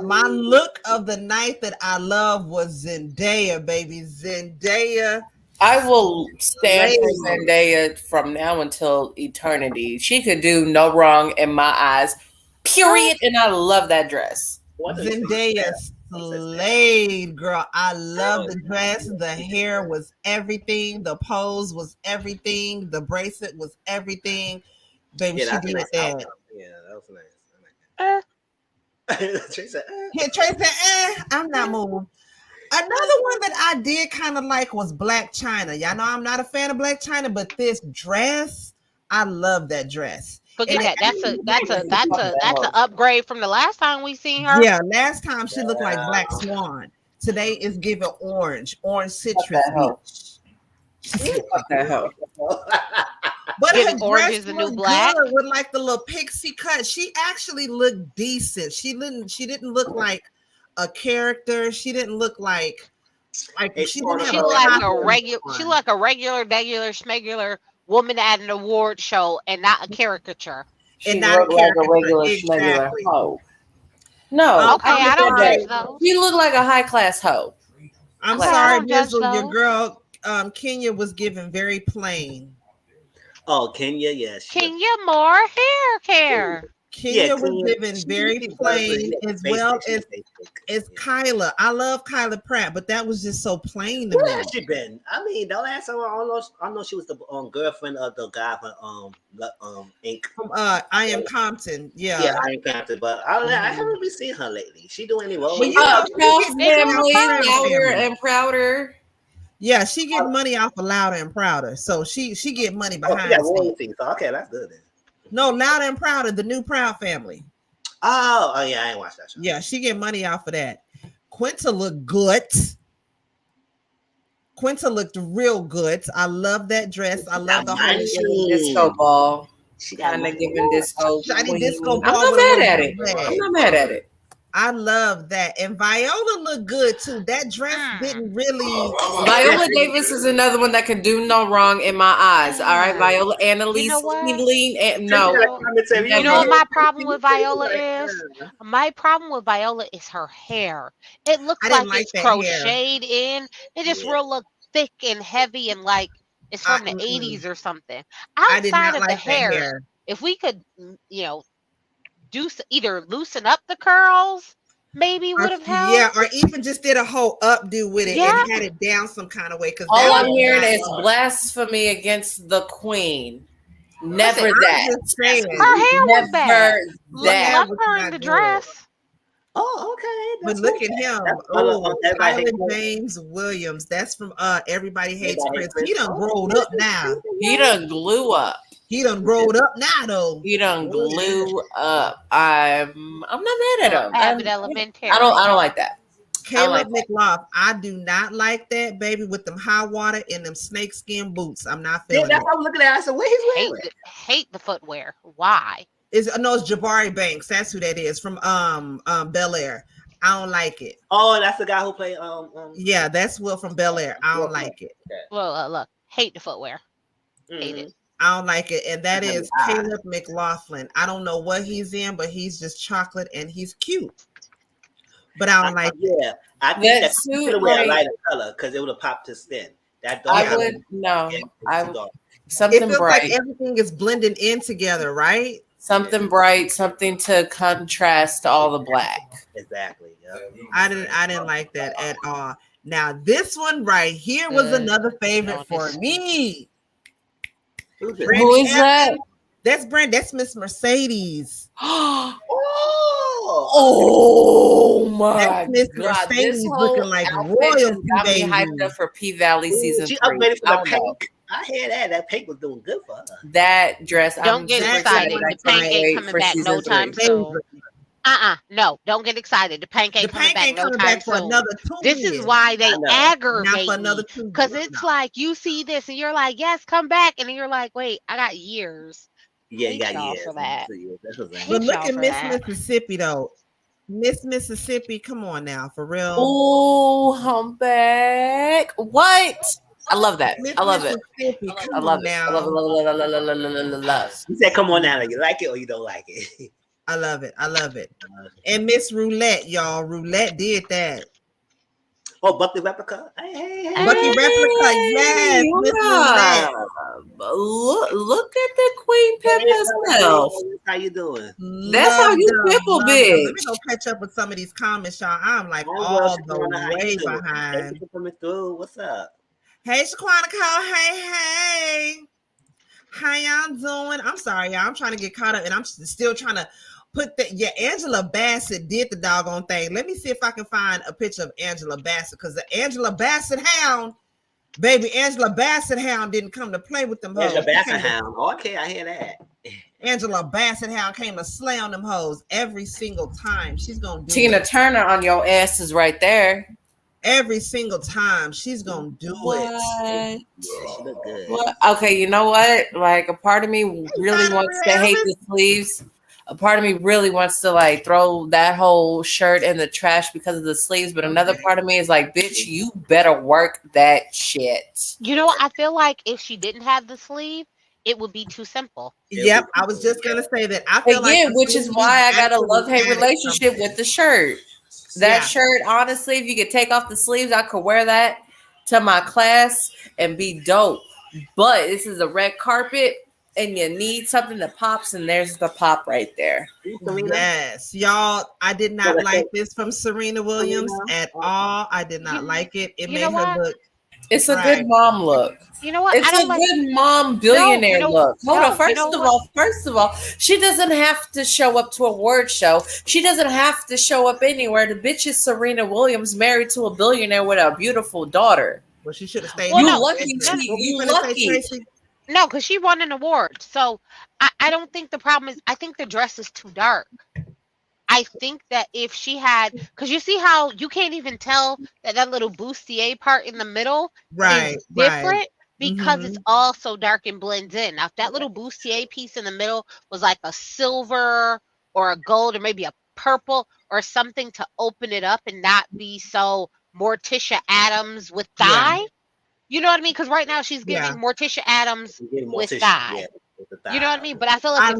my look of the night that I love was Zendaya, baby. Zendaya. I will stand for Zendaya from now until eternity. She could do no wrong in my eyes, period. And I love that dress. Zendaya slayed, girl. I love the dress. The hair was everything. The pose was everything. The bracelet was everything. Baby, she did nice that. Outcome. Yeah, that was nice. Trey said, I'm not moving. Another one that I did kind of like was Black China. Y'all know I'm not a fan of Black China, but this dress, I love that dress. Forget that. That's an upgrade from the last time we seen her. Yeah, last time she looked like Black Swan. Today is giving orange citrus beach. Fuck that hoe. But her orange dress is the new looked black good with like the little pixie cut. She actually looked decent. She didn't look like a character. She didn't look like she didn't have she like a regular schmegular woman at an award show and not a caricature. She looked like a regular schmegular hoe. No, okay, I don't judge those. She looked like a high class hoe. I'm sorry, Mizzle, your girl Kenya was given very plain. Oh, Kenya, yes. Kenya more hair care. Kenya was given very plain as well as Kyla. I love Kyla Pratt, but that was just so plain to me. Where has she been? I mean, the last time I know she was the girlfriend of the guy from Inc. From I Am Compton. Yeah, I Am Compton, but I haven't really seen her lately. She doing any roles? Louder and Prouder. Yeah, she get money off of Louder and Prouder, so she get money behind. So okay, that's good then. No, Louder and Prouder, the new Proud family. Oh yeah, I ain't watched that show. Yeah, she get money off of that. Quinta looked good. Quinta looked real good. I love that dress. I love the whole disco ball. She kind of giving disco. Disco ball. I'm not mad at it. I'm not mad at it. I love that. And Viola looked good too. That dress didn't really. Viola Davis is another one that can do no wrong in my eyes. All right, Viola, Annalise, you know what my problem with Viola is? My problem with Viola is her hair. It looks like it's crocheted in. It just real look thick and heavy and like it's from the 80s or something. Outside of the hair, if we could, do either loosen up the curls, maybe would have helped. Yeah, or even just did a whole updo with it and had it down some kind of way. Because all I'm hearing is blasphemy against the queen. Never that. Her hair was bad. That. Love her in the dress. Oh, okay. But look at him. Tyler James Williams. That's from Everybody Hates Chris. He done growed up now. He done glue up. He done growed up now, though. He done glue up. I'm not mad at him. Abbott Elementary. I don't like that. Caleb McLaughlin, I do not like that, baby, with them high water and them snakeskin boots. I'm not feeling that's what I'm looking at. I said, what he's wearing? Hate the footwear. Why? It's Jabari Banks. That's who that is from Bel Air. I don't like it. Oh, that's the guy who played Yeah, that's Will from Bel Air. I don't like it. Well, look, hate the footwear. Hate it. I don't like it. And that is Caleb McLaughlin. I don't know what he's in, but he's just chocolate and he's cute. But I don't like it. Yeah, I think that you could wear a lighter color because it would have popped his skin. I would something it feels bright. Like everything is blending in together, right? Something bright, something to contrast all the black. Exactly. Yeah. I didn't like that at all. Now this one right here was another favorite for me. Who is that? That's That's Miss Mercedes. Oh my Miss Mercedes looking like royalty. Got me hyped up for P Valley season 3. Upgraded for the pink. I hear that pink was doing good for her. That dress. Don't get excited. The pancake coming back no time soon. No, don't get excited. The pancake coming back no time soon. This is why they aggravate me, because it's like you see this and you're like, yes, come back, and then you're like, wait, I got years. Yeah, you got years for that. But look at Miss Mississippi though. Miss Mississippi, come on now, for real. Oh, humpback. What? I love that. I love it. I love it. I love. You said, come on now, you like it or you don't like it. I love it. I love it. And Miss Roulette, y'all. Roulette did that. Oh, Bucky Replica. Hey. Bucky Replica, yes. Miss Roulette. Look at the Queen Pip herself. How you doing? That's how you pimple, bitch. Let me go catch up with some of these comments, y'all. I'm like all the way behind. Thank you for coming through. What's up? Hey, Shaquana Cole. Hey. How y'all doing? I'm sorry, y'all. I'm trying to get caught up, and I'm still trying to put that. Yeah, Angela Bassett did the doggone thing. Let me see if I can find a picture of Angela Bassett, because the Angela Bassett hound, baby, Angela Bassett hound didn't come to play with them hoes. Angela Bassett hound. Okay, I hear that. Angela Bassett hound came to slay on them hoes every single time. She's gonna do Tina it. Turner on your ass is right there. Every single time she's gonna do it. She look good. What? Okay, you know what? Like, a part of me really wants to hate the sleeves. A part of me really wants to like throw that whole shirt in the trash because of the sleeves. But another part of me is like, bitch, you better work that shit. You know, I feel like if she didn't have the sleeve, it would be too simple. Yep, I was just gonna say that. I feel Again, like, which is why I got a love-hate relationship with the shirt. That shirt, honestly, if you could take off the sleeves, I could wear that to my class and be dope. But this is a red carpet, and you need something that pops, and there's the pop right there. Yes, y'all, I did not like this from Serena Williams at all. I did not like it. It made her look. It's a good mom look. You know what? It's a good mom billionaire look. Hold on. First of all, she doesn't have to show up to a award show. She doesn't have to show up anywhere. The bitch is Serena Williams, married to a billionaire with a beautiful daughter. Well, she should have stayed. Well, You lucky. No, because she won an award. So I don't think the problem is, I think the dress is too dark. I think that if she had, because you see how you can't even tell that little bustier part in the middle is different because it's all so dark and blends in. Now, if that little bustier piece in the middle was like a silver or a gold or maybe a purple or something to open it up and not be so Morticia Adams with thigh, you know what I mean? Because right now she's giving Morticia Adams with thigh. Yeah. You know what I mean? But I feel like I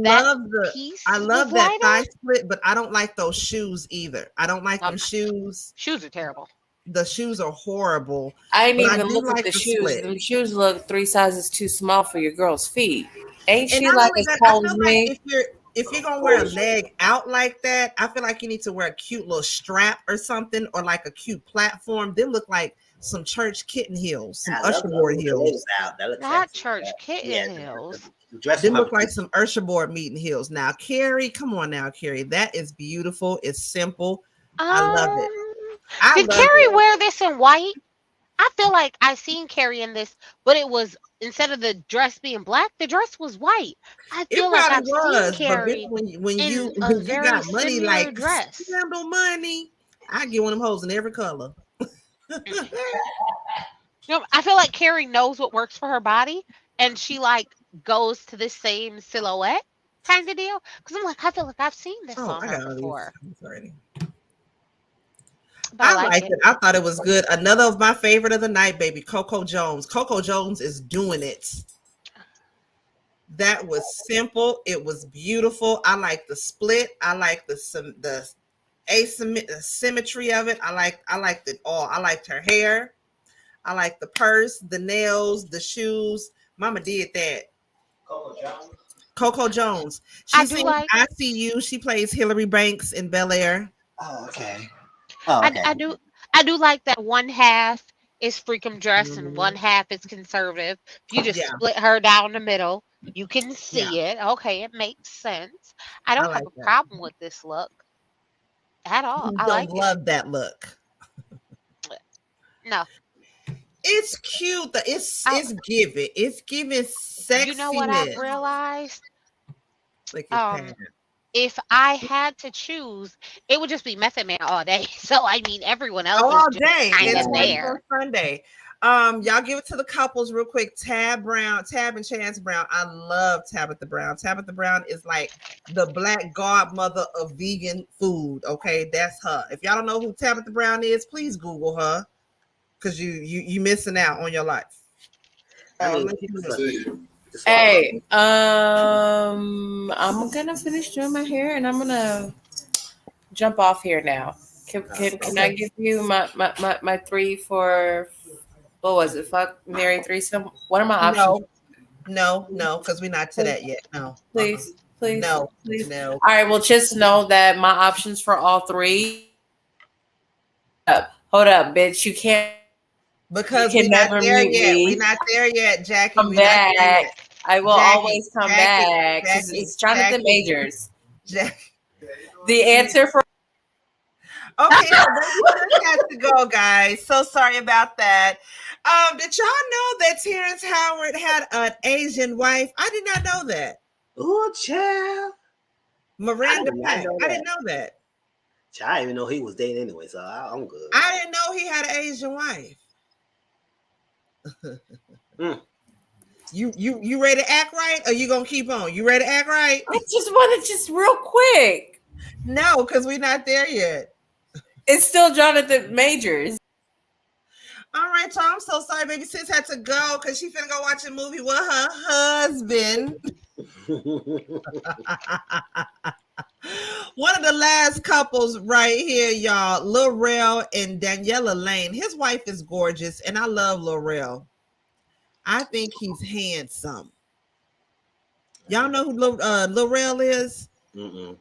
love that thigh split, but I don't like those shoes either. I don't like them shoes. Shoes are terrible. The shoes are horrible. I ain't even look at the shoes. Them shoes look 3 sizes too small for your girl's feet. Ain't she like as tall as me? If you're gonna wear a leg out like that, I feel like you need to wear a cute little strap or something, or like a cute platform. Them look like some church kitten heels, some usher board heels. Not church kitten heels. They look like some usher board meeting heels. Now, Carrie, come on now, Carrie. That is beautiful. It's simple. I love it. Did Carrie wear this in white? I feel like I seen Carrie in this, but it was, instead of the dress being black, the dress was white. I feel like I've seen Carrie when you got money like dress. Money, I get one of them hoes in every color. You know, I feel like Carrie knows what works for her body, and she like goes to the same silhouette kind of deal. Because I'm like, I feel like I've seen this on her before. I liked it. I thought it was good. Another of my favorite of the night, baby, Coco Jones. Coco Jones is doing it. That was simple. It was beautiful. I like the split. I like the symmetry of it. I liked it all. I liked her hair. I like the purse, the nails, the shoes. Mama did that. Coco Jones. She's in ICU. She plays Hillary Banks in Bel Air. Oh, okay. I do like that one half is freakum dress and one half is conservative. You just split her down the middle. You can see it. Okay, it makes sense. I don't have a problem with this look at all. I love that look. No. It's cute. It's giving. It's giving sexiness. You know what I've realized? If I had to choose, it would just be Method Man all day. So I mean, everyone else all is day. It's there. Sunday. Y'all give it to the couples real quick. Tab and Chance Brown. I love Tabitha Brown. Tabitha Brown is like the black godmother of vegan food. Okay, that's her. If y'all don't know who Tabitha Brown is, please Google her, because you missing out on your life. Hey, I'm gonna finish doing my hair and I'm gonna jump off here now. Can I give you my 3 for, what was it? Fuck, marry, threesome. What are my options? No, because we're not to that yet. No, please, no. All right, well, just know that my options for all 3. Hold up, bitch. You can't. Because we're not there yet. We're not there yet, Jackie. Come back. I will always come back. It's Jonathan Majors. The answer for okay, so baby has to go, guys. So sorry about that. Did y'all know that Terrence Howard had an Asian wife? I did not know that. Oh, child. Miranda Pack. I didn't know that. I didn't even know he was dating anyway, so I'm good. I didn't know he had an Asian wife. You ready to act right, or you gonna keep on? You ready to act right? I just want to real quick. No, because we're not there yet. It's still Jonathan Majors. All right, Tom. I'm so sorry, baby sis had to go because she finna go watch a movie with her husband. One of the last couples right here, y'all. L'Oreal and Daniela Lane. His wife is gorgeous, and I love L'Oreal. I think he's handsome. Y'all know who L'Oreal is? Mm-mm.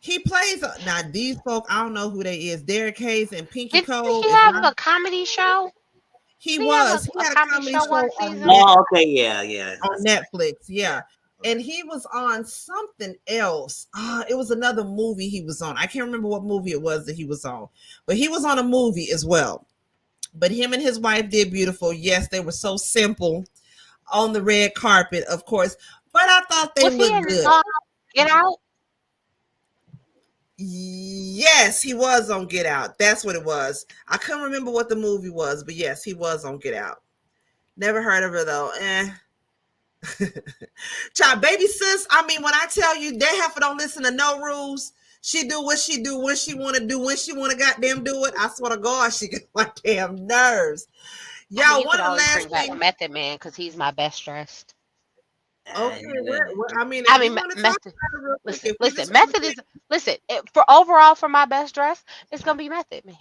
He plays now. These folk, I don't know who they is. Derek Hayes and Pinky Cole. Did he have a comedy show? He was. He had a comedy show one on season. Oh, okay, yeah. On Netflix, yeah. And he was on something else. It was another movie he was on. I can't remember what movie it was that he was on, but he was on a movie as well. But him and his wife did beautiful. Yes, they were so simple on the red carpet, of course. But I thought they looked good. Get Out? Yes, he was on Get Out. That's what it was. I couldn't remember what the movie was, but yes, he was on Get Out. Never heard of her though. Child, baby sis. I mean, when I tell you that heifer don't listen to no rules, she do what she do when she want to do, when she want to goddamn do it. I swear to God, she get my damn nerves. Y'all, one of the last things. Method Man, because he's my best dressed. Okay, I mean, Method. Listen, Method is for overall for my best dress. It's gonna be Method Man.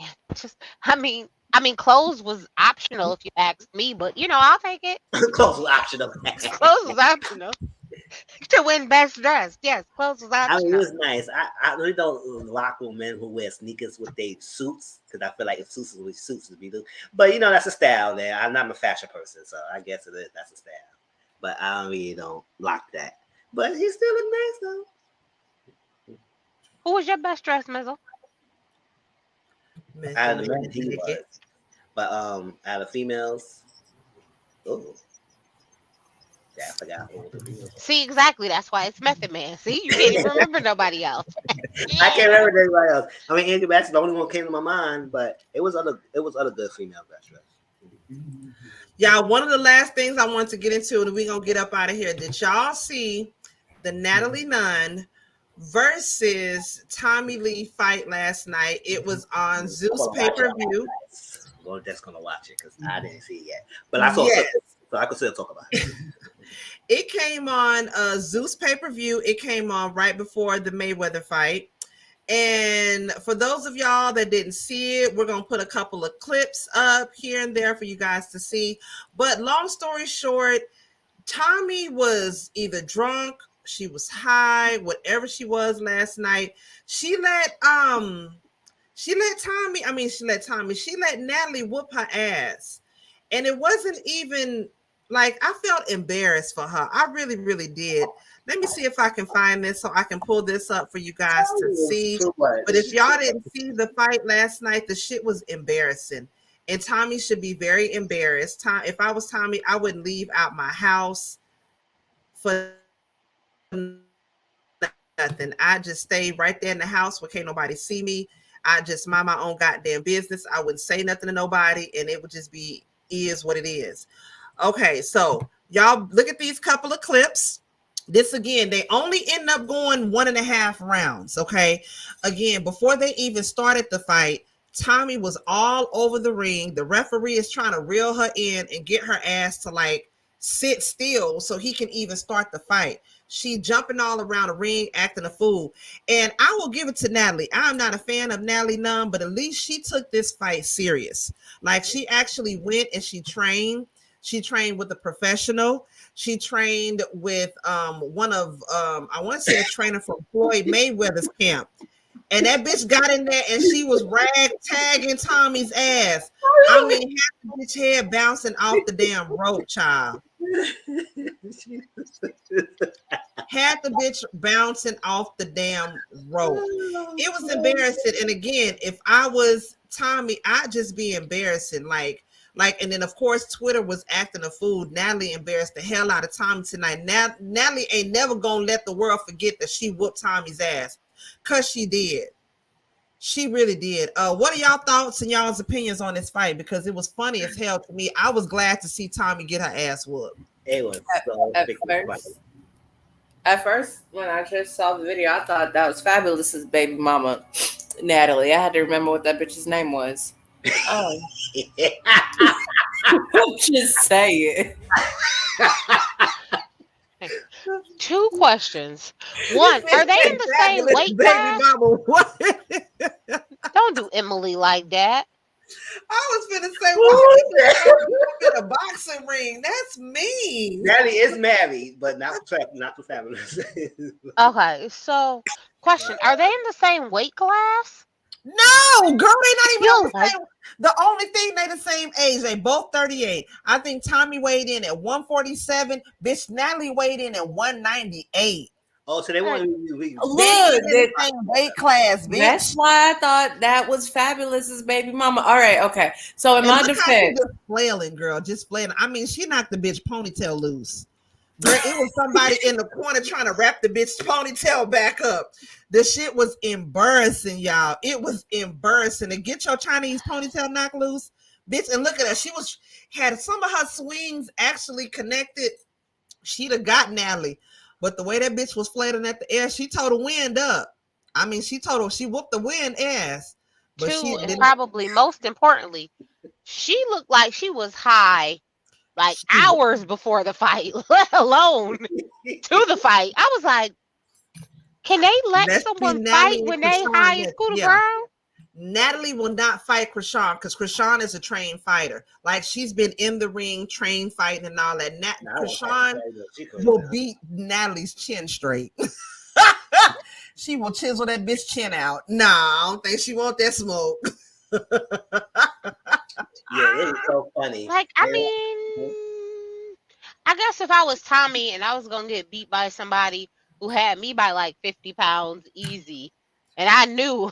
I mean, clothes was optional if you ask me, but I'll take it. Clothes was optional. Clothes was optional to win best dress. Yes, clothes was optional. I mean, it was nice. I really don't rock with men who wear sneakers with their suits because I feel like if suits would be the. But that's a style there. I'm not a fashion person, so I guess that's a style. But I really don't like that. But he still look nice though. Who was your best dressed, Mizzle? Out of the men, he was. But out of females, oh, yeah, I forgot who the females. See, exactly. That's why it's Method Man. See, you can't even remember nobody else. I can't remember anybody else. I mean, Andrew Bat's the only one who came to my mind, but it was other good female best dressed. Yeah, one of the last things I want to get into, and we're going to get up out of here. Did y'all see the Natalie Nunn versus Tommie Lee fight last night? It was on Zeus pay-per-view. Well, that's going to watch it because I didn't see it yet. But I saw it, so I could still talk about it. It came on Zeus pay-per-view. It came on right before the Mayweather fight. And for those of y'all that didn't see it, we're going to put a couple of clips up here and there for you guys to see. But long story short, Tommie was either drunk, she was high, whatever she was last night. She let Natalie whoop her ass. And it wasn't even like, I felt embarrassed for her. I really, really did. Let me see if I can find this so I can pull this up for you guys to see. But if y'all didn't see the fight last night, the shit was embarrassing. And Tommie should be very embarrassed. If I was Tommie, I wouldn't leave out my house for nothing. I just stay right there in the house where can't nobody see me. I just mind my own goddamn business. I wouldn't say nothing to nobody, and it would just be is what it is. Okay, so y'all look at these couple of clips. This again, they only end up going 1.5 rounds. Okay, again, before they even started the fight, Tommie was all over the ring. The referee is trying to reel her in and get her ass to like sit still so he can even start the fight. She jumping all around the ring, acting a fool. And I will give it to Natalie. I'm not a fan of Natalie Nunn, but at least she took this fight serious. Like, she actually went and she trained. She trained with a professional. She trained with one of, I want to say a trainer from Floyd Mayweather's camp. And that bitch got in there and she was tagging Tommie's ass. I mean, half the bitch head bouncing off the damn rope, child. Had the bitch bouncing off the damn rope. It was embarrassing. And again, if I was Tommie, I'd just be embarrassing. Like, and then of course Twitter was acting a fool. Natalie embarrassed the hell out of Tommie tonight. Natalie ain't never gonna let the world forget that she whooped Tommie's ass, cause she did. She really did. What are y'all thoughts and y'all's opinions on this fight? Because it was funny as hell to me. I was glad to see Tommie get her ass whooped. It was so at first, when I just saw the video, I thought that was Fabulous's baby mama, Natalie. I had to remember what that bitch's name was. Oh. Just say it. 2 questions. One, are they in the same weight class? What? Don't do Emily like that. I was gonna say, what in a boxing ring? That's mean. Natalie is married, but not too fabulous. Okay, so question: are they in the same weight class? No, girl, they not even the same. The only thing they the same age. They both 38. I think Tommie weighed in at 147. Bitch, Natalie weighed in at 198. Oh, so they want to look the same weight class, bitch. That's why I thought that was Fabulous's baby mama. All right, okay. So in my defense, just flailing, girl, just flailing. I mean, she knocked the bitch ponytail loose. Girl, it was somebody in the corner trying to wrap the bitch ponytail back up. The shit was embarrassing, y'all. It was embarrassing. To get your Chinese ponytail knocked loose, bitch. And look at her. She had some of her swings actually connected. She'd have got Natalie. But the way that bitch was flailing at the air, she told the wind up. I mean, she whooped the wind ass. But 2, and probably most importantly, she looked like she was high like hours before the fight, let alone to the fight. I was like, can they let someone fight when they high as Scooter Brown? Natalie will not fight Krishan because Krishan is a trained fighter. Like, she's been in the ring, trained fighting and all that. Krishan will beat Natalie's chin straight. She will chisel that bitch chin out. Nah, I don't think she want that smoke. Yeah, it was so funny. Like, I mean, I guess if I was Tommie and I was gonna get beat by somebody who had me by like 50 pounds easy, and I knew.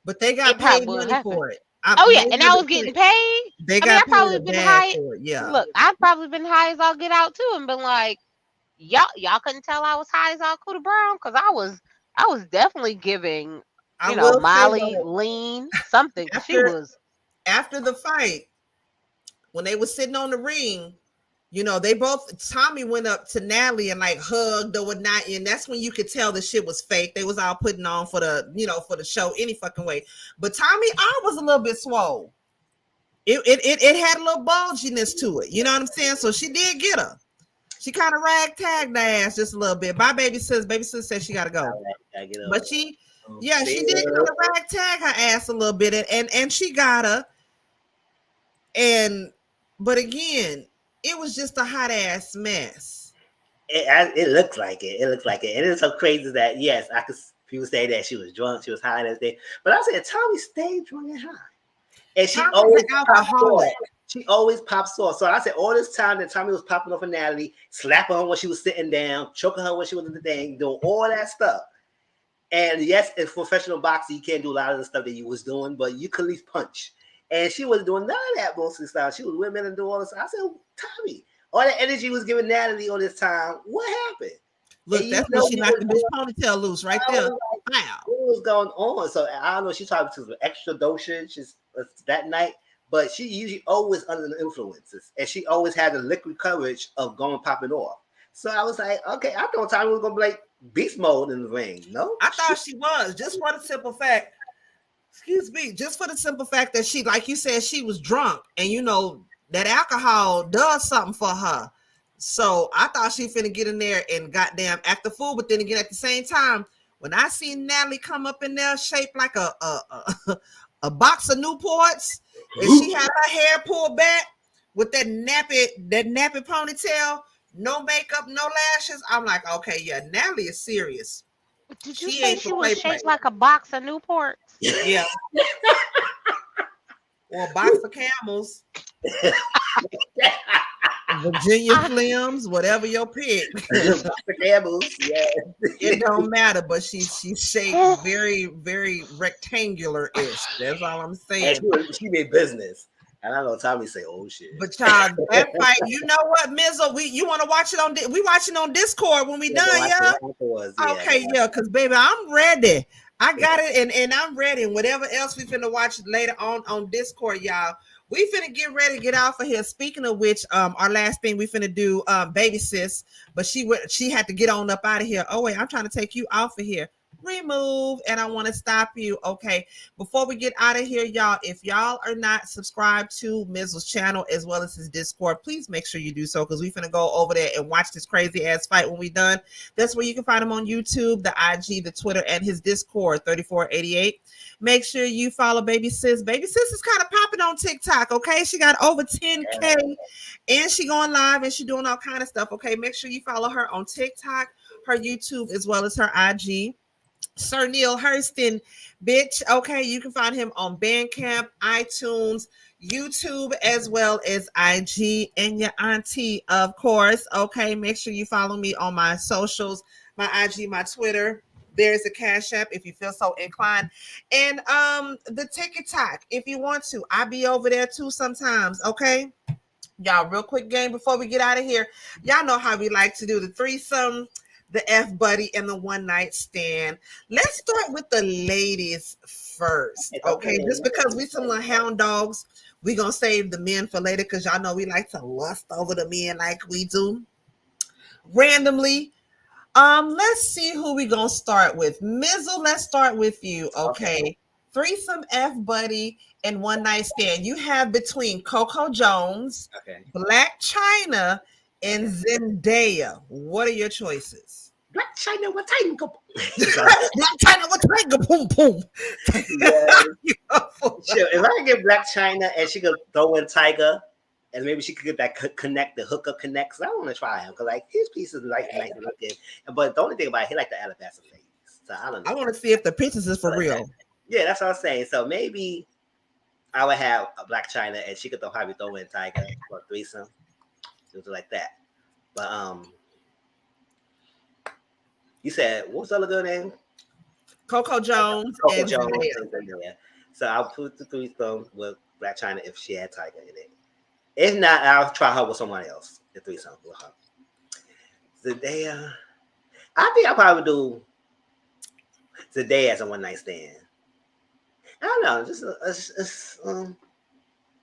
But they got paid money for it. And I was getting paid. I probably been high for it. Yeah. Look, I've probably been high as I'll get out too, and been like, y'all couldn't tell I was high as all Scooter Brown because I was definitely giving, Molly, lean, something. After the fight, when they were sitting on the ring, they both, Tommie went up to Natalie and like hugged or whatnot, and that's when you could tell the shit was fake. They was all putting on for the, for the show any fucking way. But Tommie was a little bit swole. It had a little bulginess to it. You know what I'm saying? So she did get her. She kind of ragtagged the ass just a little bit. Bye, baby sis. Baby sis said she gotta go. But she did kind of ragtag her ass a little bit, and she got her. But again, it was just a hot ass mess. It looked like it. It looked like it. And it's so crazy that, yes, I could, people say that she was drunk, she was high and everything. But I said, Tommie stayed drunk and high. And she always pops off. She always pops off. So I said, all this time that Tommie was popping off of Natalie, slapping her when she was sitting down, choking her when she was in the thing, doing all that stuff. And yes, in professional boxing, you can't do a lot of the stuff that you was doing, but you could at least punch. And she wasn't doing none of that most of the time. She was women and doing all this. I said, Tommie, all that energy was giving Natalie all this time. What happened? Look, that's when she knocked the bitch ponytail loose right there. Wow. What was going on? So I don't know. She's talking to some extra dosage that night, but she usually always under the influences, and she always had the liquid courage of going popping off. So I was like, okay, I thought Tommie was gonna be like beast mode in the ring. No, I thought she was, just for the simple fact. Excuse me, just for the simple fact that she, like you said, she was drunk, and that alcohol does something for her. So I thought she finna get in there and goddamn act a fool. But then again, at the same time, when I see Natalie come up in there shaped like a box of Newports, and she had her hair pulled back with that nappy ponytail, no makeup, no lashes, I'm like, okay, yeah, Natalie is serious. Did you say she was shaped like a box of Newports? Yeah. Or a box of Camels. Virginia Flims, whatever your pick. It don't matter, but she's shaped very, very rectangular-ish. That's all I'm saying. And she made business. And I know Tommie say, "Oh shit!" But child, that fight, you know what, Mizzle? You want to watch it on? We watching on Discord when we done, y'all. Okay, yeah, because baby, I'm ready. I got it, and I'm ready. And whatever else we finna watch later on Discord, y'all. We finna get ready to get out of here. Speaking of which, our last thing we finna do, baby sis, but she had to get on up out of here. Oh wait, I'm trying to take you off of here. Remove, and I want to stop you. Okay, before we get out of here, y'all, if y'all are not subscribed to Mizzle's channel as well as his Discord, please make sure you do so, because we finna go over there and watch this crazy ass fight when we done. That's where you can find him on YouTube, the IG, the Twitter, and his Discord 3488. Make sure you follow baby sis. Baby sis is kind of popping on TikTok. Okay, she got over 10K and she going live and she doing all kind of stuff. Okay, make sure you follow her on TikTok, her YouTube, as well as her IG. Sir Neale Hurston Bih. Okay, you can find him on Bandcamp, iTunes, YouTube, as well as IG, and your auntie, of course. Okay, make sure you follow me on my socials, my IG, my Twitter. There's a Cash App if you feel so inclined, and the TikTok if you want to. I be over there too sometimes. Okay, y'all. Real quick game before we get out of here. Y'all know how we like to do the threesome, the F buddy, and the one night stand. Let's start with the ladies first, okay? Just because we some little hound dogs, we gonna save the men for later, because y'all know we like to lust over the men like we do. Randomly, let's see who we gonna start with. Mizzle, let's start with you, okay? Threesome, F buddy, and one night stand. You have between Coco Jones, Black China, and Zendaya. What are your choices? Black China, what time go? Black China, what time go? Boom, boom. Sure. If I can get Black China and she could throw in Tiger, and maybe she could get that connect, the hookup connects. I want to try him because like his pieces like nice looking. But the only thing about it, he like the alabaster face. So I don't know. I want to see if the pictures is for real. Yeah, that's what I'm saying. So maybe I would have a Black China and she could probably throw in Tiger for a threesome. Something like that. But you said what's the other girl name? Coco Jones. Coco Jones. Yeah. So I'll put the threesome with Black China if she had Tiger in it. If not, I'll try her with someone else. The threesome with her. Zendaya. I think I'll probably do Zendaya as a one night stand. I don't know.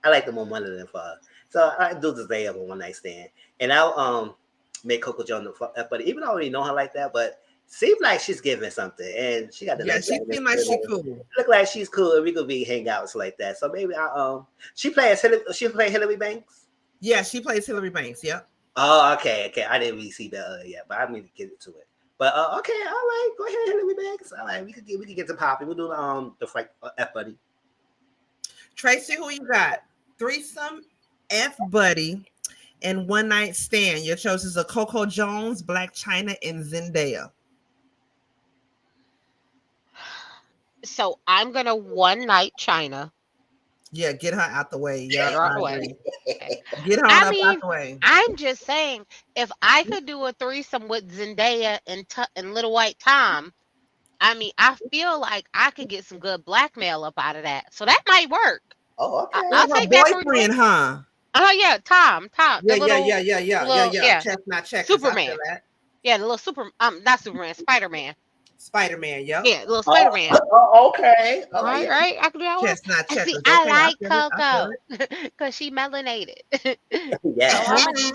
I like the more money than for her. So I do Zendaya as a one night stand. And I'll make Coco Jones but even though I already know her like that, but seems like she's giving something, and she got the she seems like she's cool. Look like she's cool, and we could be hangouts like that. So maybe she play Hillary Banks. Yeah, she plays Hillary Banks. Yeah. Oh, okay. I didn't really see that yet, but I need to get into it. But okay, all right, go ahead, Hillary Banks. All right, we could get to popping. We'll do the fight F buddy. Tracy, who you got? Threesome, F buddy, and one night stand. Your choices are Coco Jones, Black China, and Zendaya. So I'm gonna one night China. Yeah, get her out the way. Yeah, get her out the way. Get her out the way. I'm just saying, if I could do a threesome with Zendaya and Little White Tom, I mean, I feel like I could get some good blackmail up out of that. So that might work. Oh, okay. I'll take that boyfriend, huh? Oh yeah, Tom. Yeah. Chestnut check. Superman. Yeah, the little not Superman, Spider-Man. Spider-Man, yeah. Yeah, little Spider-Man. Okay. Right. I can do that one. Chestnut check. See, I like Coco because she melanated. Yeah. So I like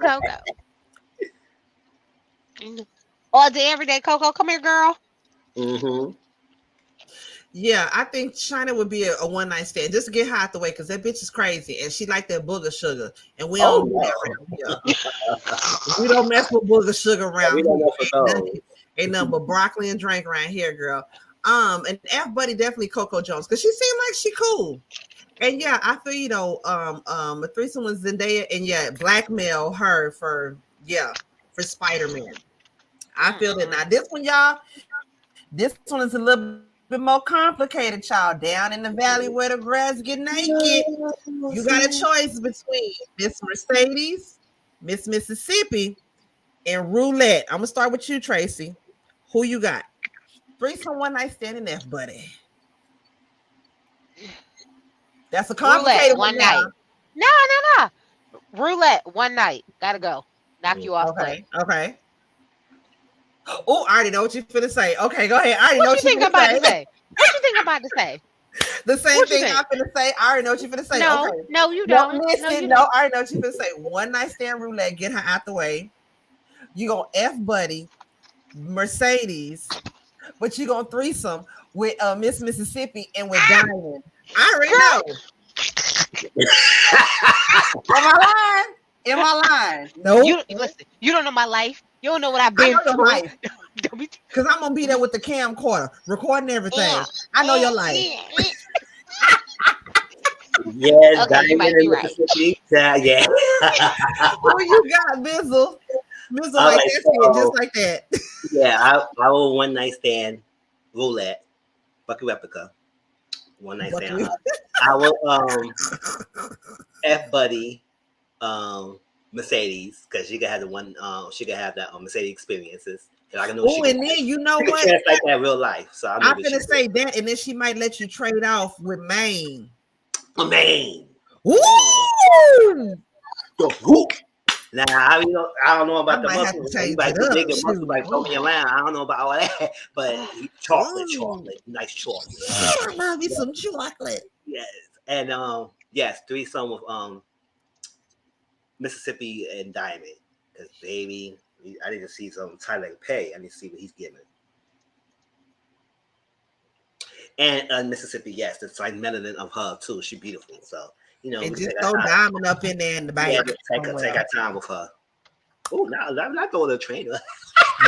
Coco. All day, every day, Coco. Come here, girl. Mm-hmm. Yeah, I think China would be a one night stand just to get her out the way because that bitch is crazy and she like that booger sugar and we don't do that around here. We don't mess with booger sugar around here. Ain't nothing but broccoli and drink around here, girl. And F buddy definitely Coco Jones because she seemed like she cool. And yeah, I feel a threesome with Zendaya and blackmail her for Spider-Man. I feel that now. This one, y'all, this one is a little bit more complicated, y'all. Down in the valley where the grass get naked, you got a choice between Miss Mercedes Miss Mississippi, and roulette. I'm gonna start with you, Tracy. Who you got? Threesome one night stand and F buddy. That's a complicated one night. No. Roulette one night. Gotta go. Knock you off. Okay. Oh, I already know what you're finna say. Okay, go ahead. I already know what you think I'm about to say. What you think I'm about to say? The same thing I'm finna say. I already know what you're finna say. No, okay. No, you don't. Listen, I already know what you're finna say. One night stand roulette, get her out the way. You gonna F buddy, Mercedes, but you gonna threesome with Miss Mississippi and with Diamond. I already know. Am I lying? No. Listen, you don't know my life. You don't know what I've been through. Because I'm gonna be there with the camcorder, recording everything. I know your life. Yes, okay, you might be right. Yeah. Who you got, Mizzle? Mizzle like right, that, just like that. Yeah, I will one night stand roulette, Bucky replica. One night stand. I will F buddy Mercedes, because she can have the one she can have that Mercedes experiences. I know and then you know what? It's like that real life. So I'm gonna say that, and then she might let you trade off with Maine. Maine. Woo! Now I don't know about the muscle. Like the nigga muscle like throwing around. I don't know about all that, but chocolate, nice chocolate. I love you some chocolate. Yes, and yes, threesome with Mississippi and Diamond. Because baby, I need to see some Tyler Pay. I need to see what he's giving. And Mississippi, yes, the like melanin of her too. She's beautiful, so you know. And just throw Diamond up in there in the back. Yeah, take our time with her. Oh, no, I'm not going to the trainer.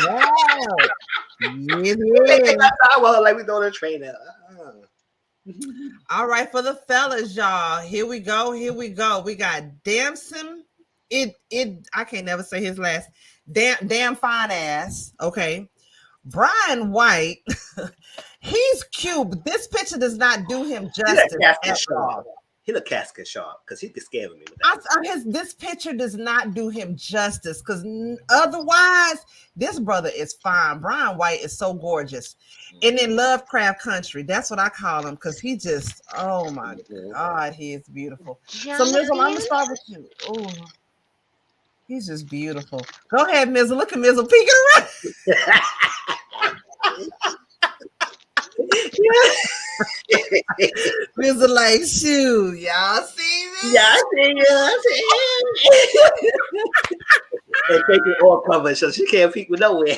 Yeah. Like we going to the trainer. All right, for the fellas, y'all. Here we go. We got Damson. I can't never say his last. Damn fine ass. Okay. Brian White. He's cute, but this picture does not do him justice at all. He look casket sharp because he be scaring me with that. This picture does not do him justice because otherwise, this brother is fine. Brian White is so gorgeous. And in Lovecraft Country, that's what I call him because he just, oh my God, he is beautiful. So, Mizzle, I'm going to start with you. Oh, he's just beautiful. Go ahead, Mizzle. Look at Mizzle peeking around. Mizzle like, shoot, y'all see me? And take it all covered so she can't peek with nowhere.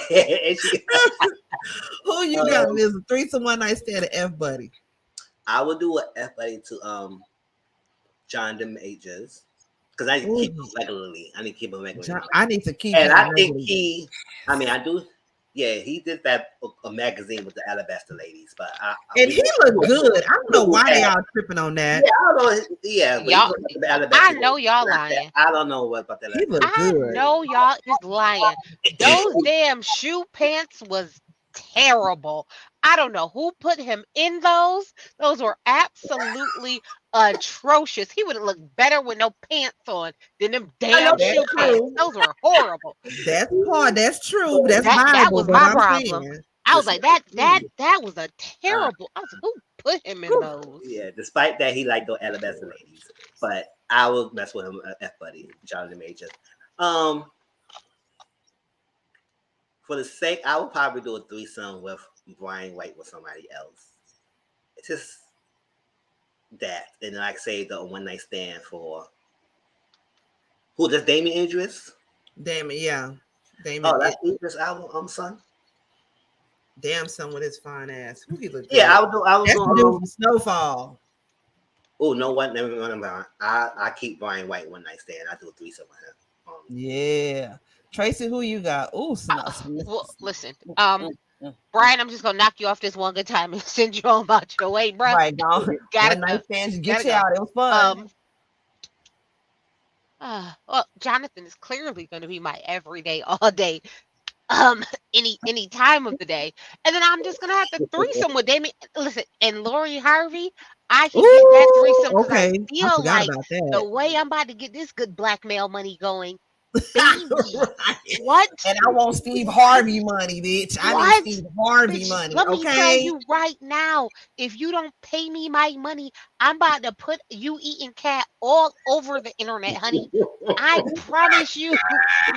Who you got, Mizzle? Threesome one night stand at F buddy. I would do an F buddy to John the Majors. Because I need to keep him regularly. I need to keep him regularly. I need to keep him. And I think regularly. I do. Yeah, he did that a magazine with the Alabaster Ladies, but he looked good. I don't know why they all tripping on that. Yeah, I don't know. Yeah, y'all, I know y'all lying. I don't know what about that. He looked good. I know y'all is lying. Those damn shoe pants was terrible. I don't know who put him in those. Those were absolutely atrocious. He would have looked better with no pants on than them damn shoe pants. Those were horrible. That's true. That was my problem. I was like, that was a terrible. I was like, who put him in those? Yeah, despite that, he liked those Alabaster Ladies. But I will mess with him, F buddy, Jonathan Major. For the sake, I would probably do a threesome with Brian White with somebody else. It's just that, and like say the one night stand for who? That's Damien Idris. Damien, yeah. Damien. Oh, that's Idris' album, son. Damn, son with his fine ass. Who he look? Yeah, I would do Snowfall. Oh no, what? Never mind. I keep Brian White one night stand. I do a threesome with him. Yeah. Tracy, who you got? Oh, well, listen, Brian, I'm just gonna knock you off this one good time and send you on about your way, bro. Right, one night stand, get you out. It was fun. Well, Jonathan is clearly going to be my everyday, all day, any time of the day, and then I'm just gonna have to threesome with Damien. Listen, and Lori Harvey. I can get that threesome because I feel like the way I'm about to get this good blackmail money going. Right. What? And I want Steve Harvey money, bitch. I need Steve Harvey bitch, money. Let me tell you right now, if you don't pay me my money, I'm about to put you eating cat all over the internet, honey. I promise you,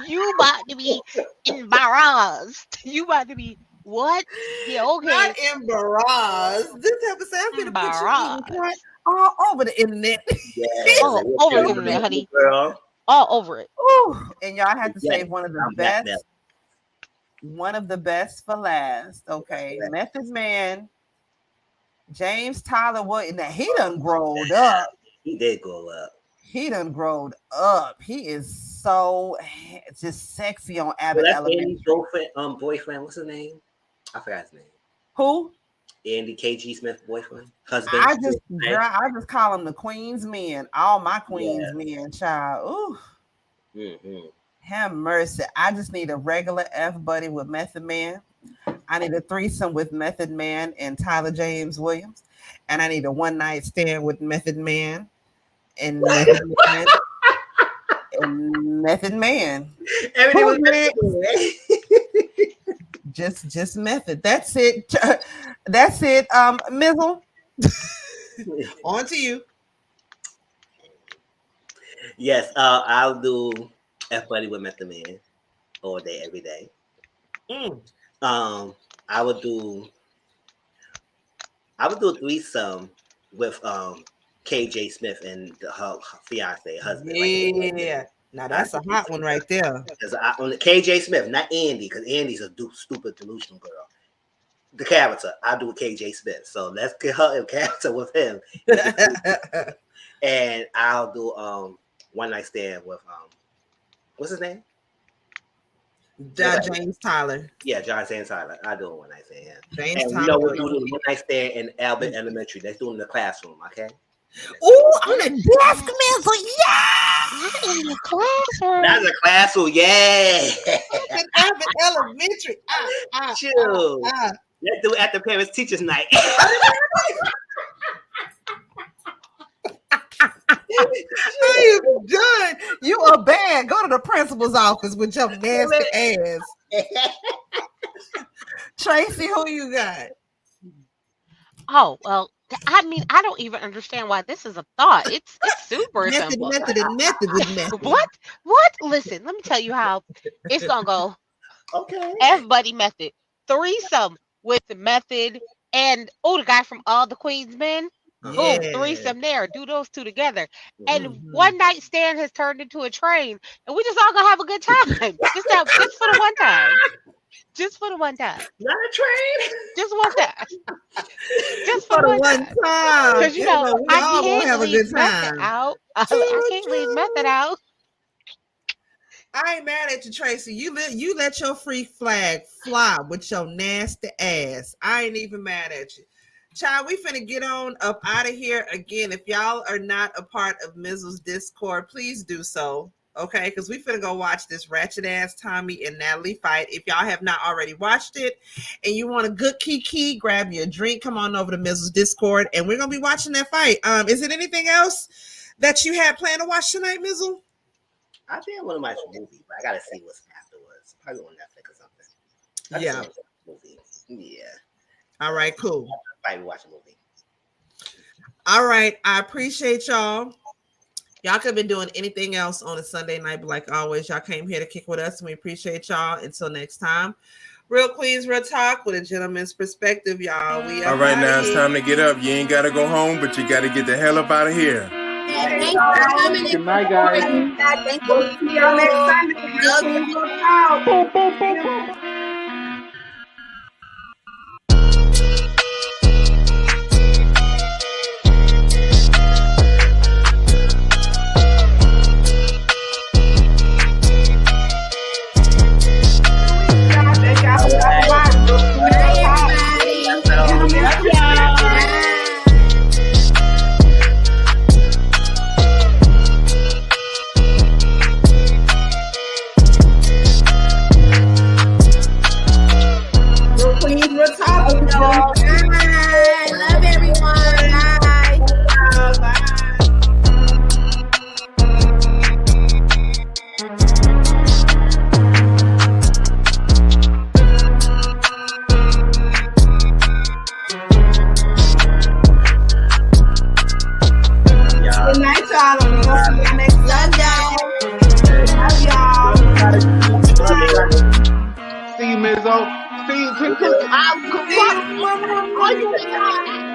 you about to be embarrassed. You about to be what? Yeah, okay. Not embarrassed. This episode, I'm gonna put you eating cat all over the internet. Yes, all over the internet, honey. Girl. All over it. Ooh, and y'all have to save one of the best. One of the best for last. Okay, Method Man, James Tyler Williams. Now he done growed up. He did grow up. He done growed up. He is so just sexy on Abbott Elementary. Boyfriend, what's his name? I forgot his name. Who? Andy KG Smith boyfriend, husband. I just call him the Queen's men. All my Queen's men, child. Ooh. Mm-hmm. Have mercy. I just need a regular F buddy with Method Man. I need a threesome with Method Man and Tyler James Williams. And I need a one night stand with Method Man and Method Man. And Method Man. Everything was Method. Just Method. That's it. That's it. Mizzle. On to you. Yes, I'll do F buddy with Method Man all day, every day. I would do a threesome with KJ Smith and her fiance, husband. Yeah. Now that's a hot one right there. Because on the KJ Smith, not Andy, because Andy's a stupid delusional girl. The character, I'll do with KJ Smith. So let's get her in character with him. And I'll do one night stand with what's his name? James Tyler. Yeah, James Tyler. I'll do a one night stand. James and Tyler. You know we'll do the one night stand in Albert Elementary. Let's do it in the classroom, okay? Ooh, on the desk, Mizzle. Yeah! In the classroom. That's a classroom, yeah. In Albert Elementary. Chill. Let's do it at the parents' teachers' night. I am done. You are bad. Go to the principal's office with your nasty ass. Tracy, who you got? Oh, well, I mean, I don't even understand why this is a thought. It's super simple. Method. What? Listen, let me tell you how it's gonna go. Okay. F buddy Method. Threesome with the Method and the guy from All the Queen's Men. Boom, threesome there. Do those two together. And one night stand has turned into a train. And we just all gonna have a good time. Just for the one time. Just for the one time. Not a train. Just one time. Just for the one time. Because I can't have a good time. I can't leave Method out. I ain't mad at you, Tracy. You let your free flag fly with your nasty ass. I ain't even mad at you. Child, we finna get on up out of here. Again, if y'all are not a part of Mizzle's Discord, please do so. Okay, because we finna go watch this ratchet ass Tommie and Natalie fight. If y'all have not already watched it and you want a good kiki, grab you a drink, come on over to Mizzle's Discord, and we're gonna be watching that fight. Is it anything else that you had planned to watch tonight, Mizzle? I think I want to watch a movie, but I gotta see what's afterwards. Probably on Netflix or something. Yeah. Movie. Yeah. All right, cool. Probably watch a movie. All right, I appreciate y'all. Y'all could have been doing anything else on a Sunday night, but like always, y'all came here to kick with us, and we appreciate y'all. Until next time, Real Queens Real Talk with a gentleman's perspective, y'all. All right, now it's time to get up. You ain't gotta go home, but you gotta get the hell up out of here. Good night, guys. Thank you. We'll see y'all next time. because I could